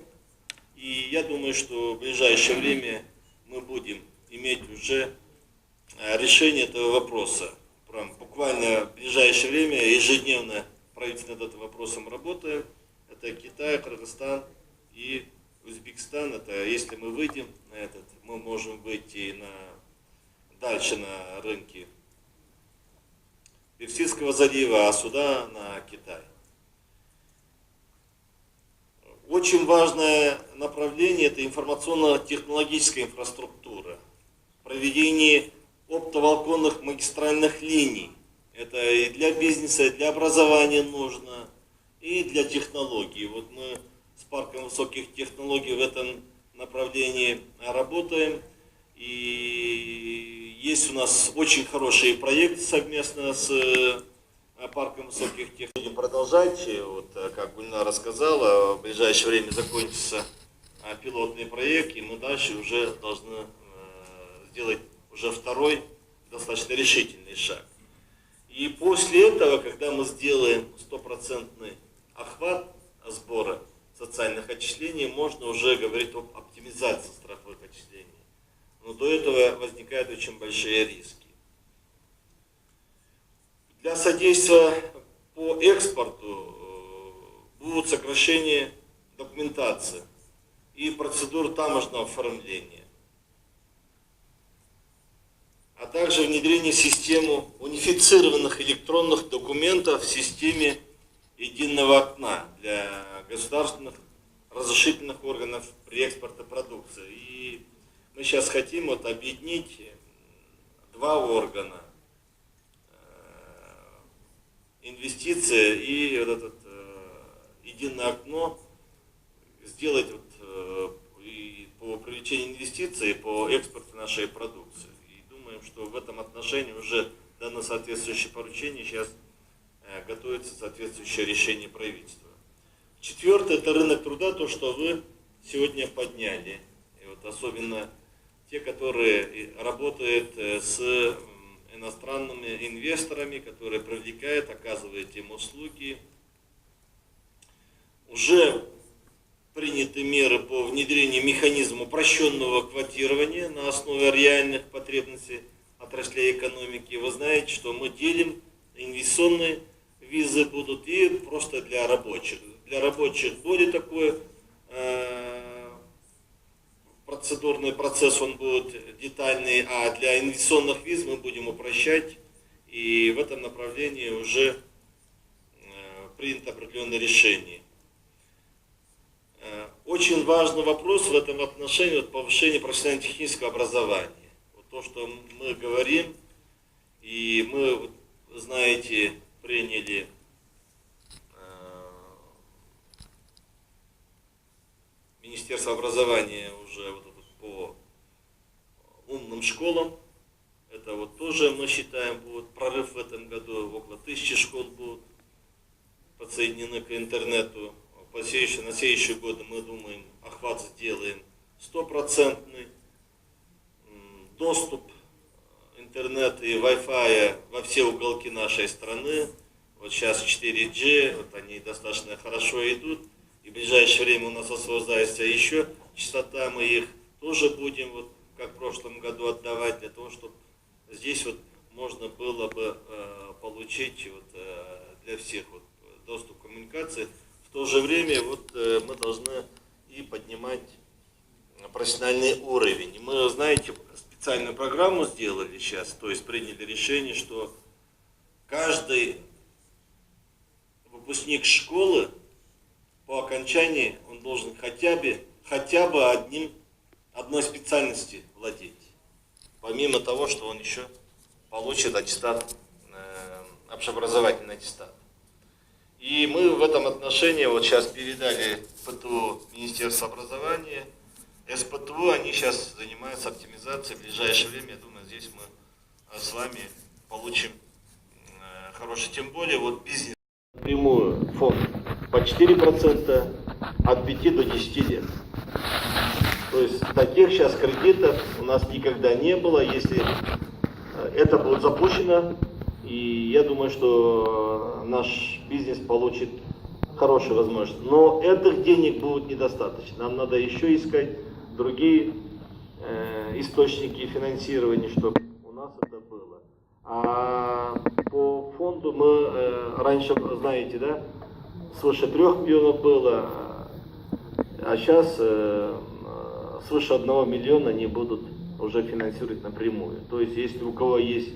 И я думаю, что в ближайшее время мы будем иметь уже решение этого вопроса. Буквально в ближайшее время ежедневно правительство над этим вопросом работает. Это Китай, Кыргызстан и Узбекистан. Это если мы выйдем на этот, мы можем выйти дальше на рынки Персидского залива, а сюда на Китай. Очень важное направление – это информационно-технологическая инфраструктура. Проведение оптоволоконных магистральных линий. Это и для бизнеса, и для образования нужно, и для технологий. Вот мы с парком высоких технологий в этом направлении работаем. И есть у нас очень хорошие проекты совместно с парком высоких технологий. Будем продолжать. Вот, как Гульнара рассказала, в ближайшее время закончится пилотный проект, и мы дальше уже должны сделать уже второй достаточно решительный шаг. И после этого, когда мы сделаем 100% охват сбора социальных отчислений, можно уже говорить об оптимизации страховых отчислений. Но до этого возникают очень большие риски. Для содействия по экспорту будут сокращения документации и процедур таможенного оформления, а также внедрение в систему унифицированных электронных документов в системе единого окна для государственных разрешительных органов при экспорте продукции. И мы сейчас хотим объединить два органа: инвестиции и вот это единое окно, сделать и по привлечению инвестиций, по экспорту нашей продукции. Что в этом отношении уже дано соответствующее поручение, сейчас готовится соответствующее решение правительства. Четвертое – это рынок труда, то, что вы сегодня подняли. И вот особенно те, которые работают с иностранными инвесторами, которые привлекают, оказывают им услуги. Уже приняты меры по внедрению механизма упрощенного квотирования на основе реальных потребностей отраслей экономики. Вы знаете, что мы делим инвестиционные визы будут и просто для рабочих. Для рабочих более такой процедурный процесс, он будет детальный, а для инвестиционных виз мы будем упрощать. И в этом направлении уже принято определенное решение. Очень важный вопрос в этом отношении повышение профессионально-технического образования. Вот то, что мы говорим, и мы, знаете, приняли Министерство образования уже по умным школам. Это вот тоже, мы считаем, будет прорыв в этом году. Около 1000 школ будут подсоединены к интернету. На следующий год мы думаем, охват сделаем 100%. Доступ интернета и Wi-Fi во все уголки нашей страны. Вот сейчас 4G, вот они достаточно хорошо идут. И в ближайшее время у нас освобождается еще частота, мы их тоже будем, вот, как в прошлом году, отдавать для того, чтобы здесь вот можно было бы получить вот, для всех вот, доступ к коммуникации. В то же время вот, мы должны и поднимать профессиональный уровень. Мы, знаете, специальную программу сделали сейчас, то есть приняли решение, что каждый выпускник школы по окончании он должен хотя бы одной специальности владеть. Помимо того, что он еще получит аттестат, общеобразовательный аттестат. И мы в этом отношении вот сейчас передали ПТУ Министерства образования. СПТУ, они сейчас занимаются оптимизацией. В ближайшее время, я думаю, здесь мы с вами получим хороший, тем более вот бизнес. Напрямую фонд по 4% от 5 до 10 лет. То есть таких сейчас кредитов у нас никогда не было. Если это будет запущено, и я думаю, что наш бизнес получит хорошие возможности. Но этих денег будет недостаточно. Нам надо еще искать другие источники финансирования, чтобы у нас это было. А по фонду мы раньше, знаете, да, свыше 3 миллионов было, а сейчас свыше 1 миллиона они будут уже финансировать напрямую. То есть, если у кого есть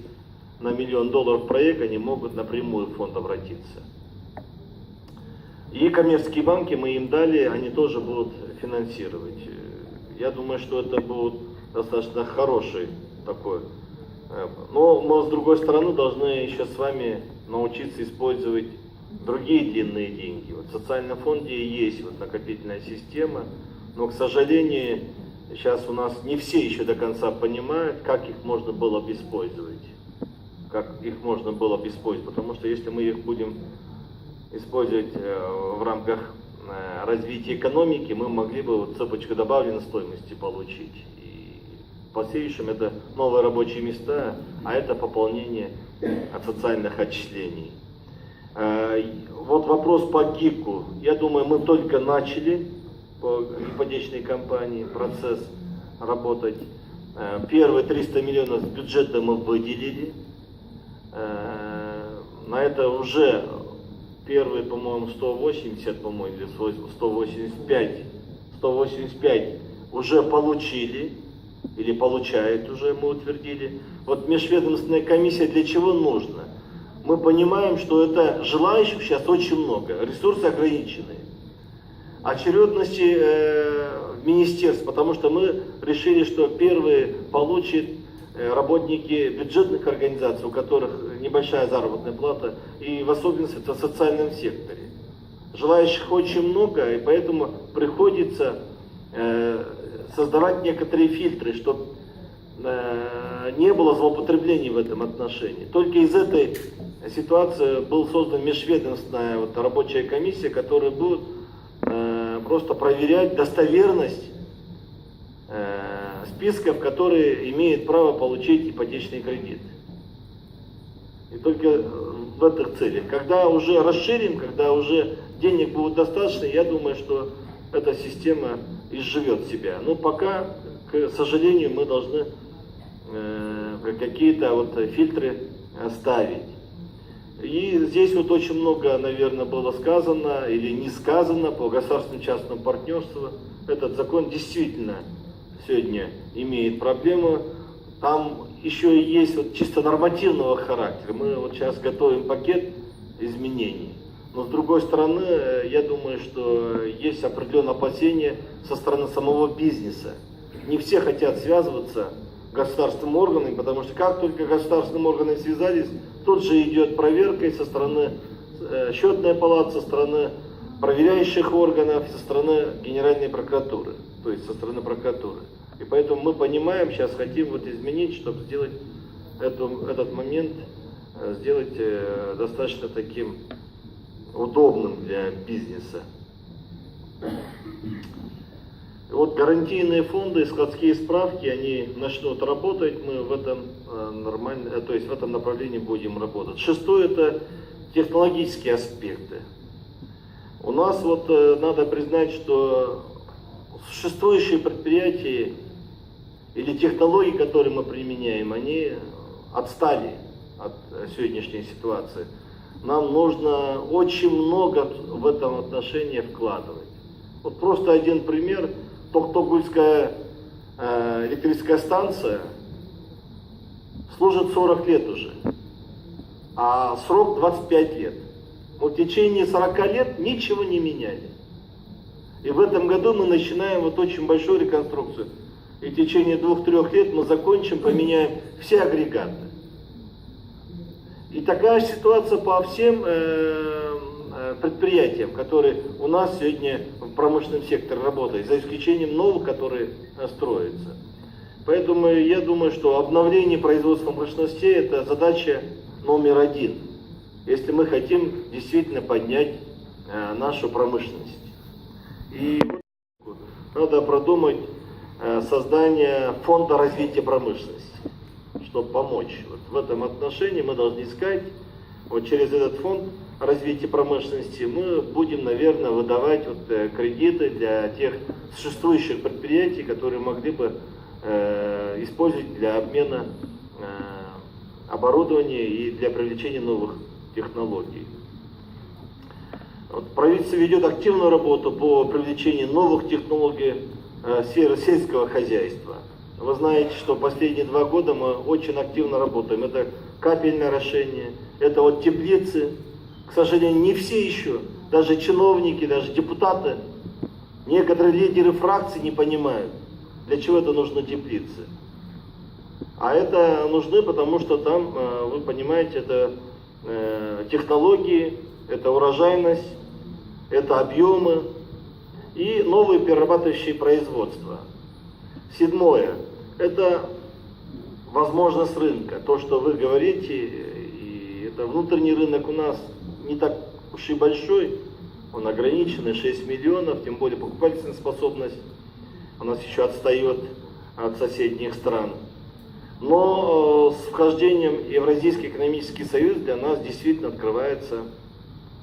на $1 миллион проект, они могут напрямую в фонд обратиться. И коммерческие банки мы им дали, они тоже будут финансировать. Я думаю, что это будет достаточно хороший такой. Но мы, с другой стороны, должны еще с вами научиться использовать другие длинные деньги. Вот в социальном фонде есть вот накопительная система, но, к сожалению, сейчас у нас не все еще до конца понимают, как их можно было бы использовать. Потому что если мы их будем использовать в рамках развития экономики, мы могли бы вот цепочку добавленной стоимости получить. И в последующем это новые рабочие места, а это пополнение от социальных отчислений. Вот вопрос по ГИКу. Я думаю, мы только начали по ипотечной компании процесс работать. Первые 300 миллионов с бюджета мы выделили. На это уже первые, по-моему, 180, по-моему, или 185 уже получили, или получают уже, мы утвердили. Вот межведомственная комиссия для чего нужна? Мы понимаем, что это желающих сейчас очень много, ресурсы ограничены. Очередности министерств, потому что мы решили, что первые получат работники бюджетных организаций, у которых небольшая заработная плата, и в особенности это в социальном секторе. Желающих очень много, и поэтому приходится создавать некоторые фильтры, чтобы не было злоупотреблений в этом отношении. Только из этой ситуации была создана межведомственная рабочая комиссия, которая будет просто проверять достоверность списков, которые имеют право получить ипотечный кредит. И только в этих целях. Когда уже расширим, когда уже денег будет достаточно, я думаю, что эта система изживет себя. Но пока, к сожалению, мы должны какие-то фильтры ставить. И здесь очень много, наверное, было сказано или не сказано по государственному частному партнерству. Этот закон действительно сегодня имеет проблемы. Там еще и есть чисто нормативного характера. Мы сейчас готовим пакет изменений. Но с другой стороны, я думаю, что есть определенные опасения со стороны самого бизнеса. Не все хотят связываться с государственными органами, потому что как только государственные органы связались, тут же идет проверка и со стороны счетной палаты, со стороны проверяющих органов, со стороны Генеральной прокуратуры, то есть со стороны прокуратуры. И поэтому мы понимаем, сейчас хотим изменить, чтобы сделать этот момент, сделать достаточно таким удобным для бизнеса. Вот гарантийные фонды, складские справки, они начнут работать, мы в этом нормально, то есть в этом направлении будем работать. Шестое — это технологические аспекты. У нас надо признать, что существующие предприятия или технологии, которые мы применяем, они отстали от сегодняшней ситуации. Нам нужно очень много в этом отношении вкладывать. Вот просто один пример. Токтогульская электрическая станция служит 40 лет уже, а срок 25 лет. Вот в течение 40 лет ничего не меняли. И в этом году мы начинаем очень большую реконструкцию. И в течение 2-3 лет мы закончим, поменяем все агрегаты. И такая ситуация по всем предприятиям, которые у нас сегодня в промышленном секторе работают, за исключением новых, которые строятся. Поэтому я думаю, что обновление производства мощностей – это задача номер один, если мы хотим действительно поднять нашу промышленность. И надо продумать создание фонда развития промышленности, чтобы помочь. Вот в этом отношении мы должны искать, вот через этот фонд развития промышленности мы будем, наверное, выдавать вот кредиты для тех существующих предприятий, которые могли бы использовать для обмена оборудования и для привлечения новых технологий. Вот правительство ведет активную работу по привлечению новых технологий в сфере сельского хозяйства. Вы знаете, что последние 2 года мы очень активно работаем. Это капельное орошение, это вот теплицы. К сожалению, не все еще, даже чиновники, даже депутаты, некоторые лидеры фракций не понимают, для чего это нужны теплицы. А это нужны, потому что там, вы понимаете, это технологии, это урожайность, это объемы и новые перерабатывающие производства. 7. Это возможность рынка. То, что вы говорите, и это внутренний рынок у нас не так уж и большой, он ограниченный, 6 миллионов, тем более покупательная способность у нас еще отстает от соседних стран. Но с вхождением в Евразийский экономический союз для нас действительно открываются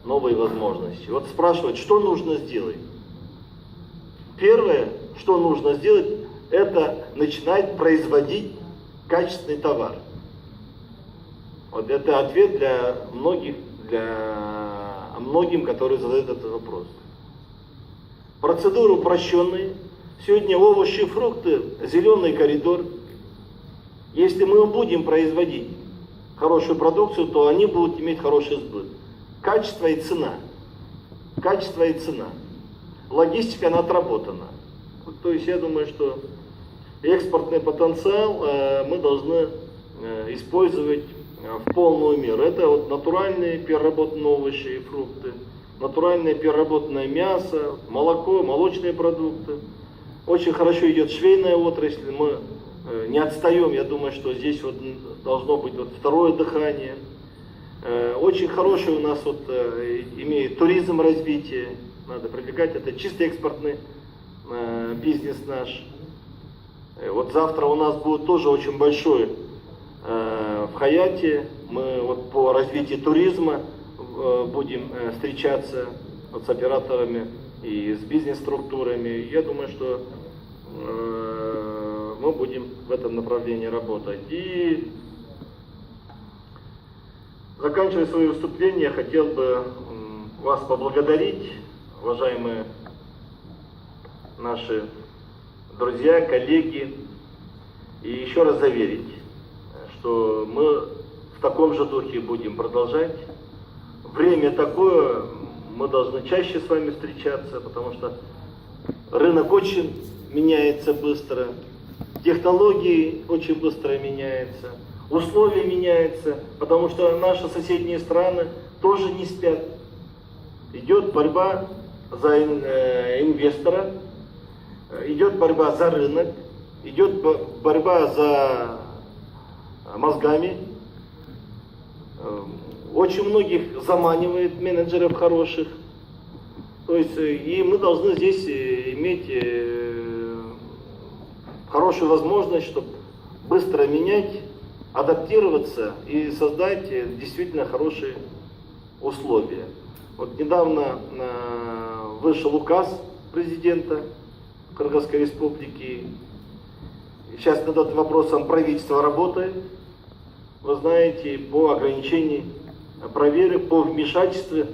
новые возможности. Вот спрашивают, что нужно сделать? Первое, что нужно сделать, это начинать производить качественный товар. Вот это ответ для многим, которые задают этот вопрос. Процедуры упрощенные. Сегодня овощи, фрукты, зеленый коридор. Если мы будем производить хорошую продукцию, то они будут иметь хороший сбыт. Качество и цена. Качество и цена. Логистика, она отработана. То есть я думаю, что экспортный потенциал мы должны использовать в полную меру. Это вот натуральные переработанные овощи и фрукты, натуральное переработанное мясо, молоко, молочные продукты. Очень хорошо идет швейная отрасль, мы не отстаем, я думаю, что здесь вот должно быть вот второе дыхание. Очень хороший у нас вот имеет туризм развитие, надо привлекать, это чисто экспортный бизнес наш. Вот завтра у нас будет тоже очень большой в Хаяте, мы вот по развитию туризма будем встречаться вот с операторами и с бизнес-структурами. Я думаю, что мы будем в этом направлении работать. И заканчивая свое выступление, я хотел бы вас поблагодарить, уважаемые наши друзья, коллеги, и еще раз заверить, что мы в таком же духе будем продолжать. Время такое, мы должны чаще с вами встречаться, потому что рынок очень меняется быстро, технологии очень быстро меняются, условия меняются, потому что наши соседние страны тоже не спят. Идет борьба за инвестора, идет борьба за рынок, идет борьба за мозгами. Очень многих заманивает менеджеров хороших. То есть и мы должны здесь иметь хорошую возможность, чтобы быстро менять, адаптироваться и создать действительно хорошие условия. Вот недавно вышел указ президента Кыргызской республики. Сейчас над этим вопросом правительство работает. Вы знаете, по ограничению проверок, по вмешательству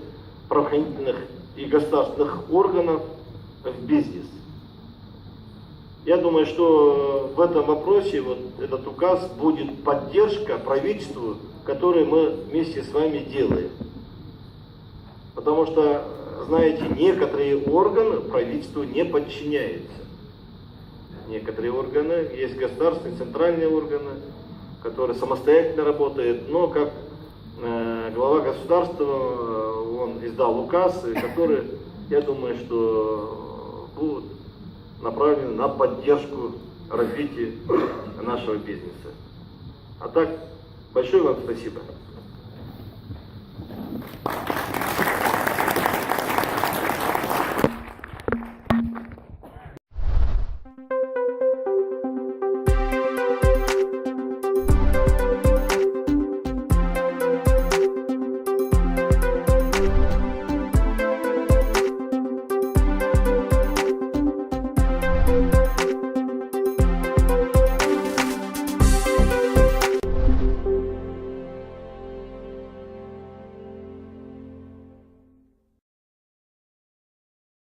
правоохранительных и государственных органов в бизнес. Я думаю, что в этом вопросе вот этот указ будет поддержка правительству, которую мы вместе с вами делаем. Потому что, знаете, некоторые органы правительству не подчиняются. Некоторые органы, есть государственные, центральные органы, которые самостоятельно работают, но как глава государства, он издал указ, который, я думаю, что будут направлены на поддержку развитии нашего бизнеса. А так, большое вам спасибо.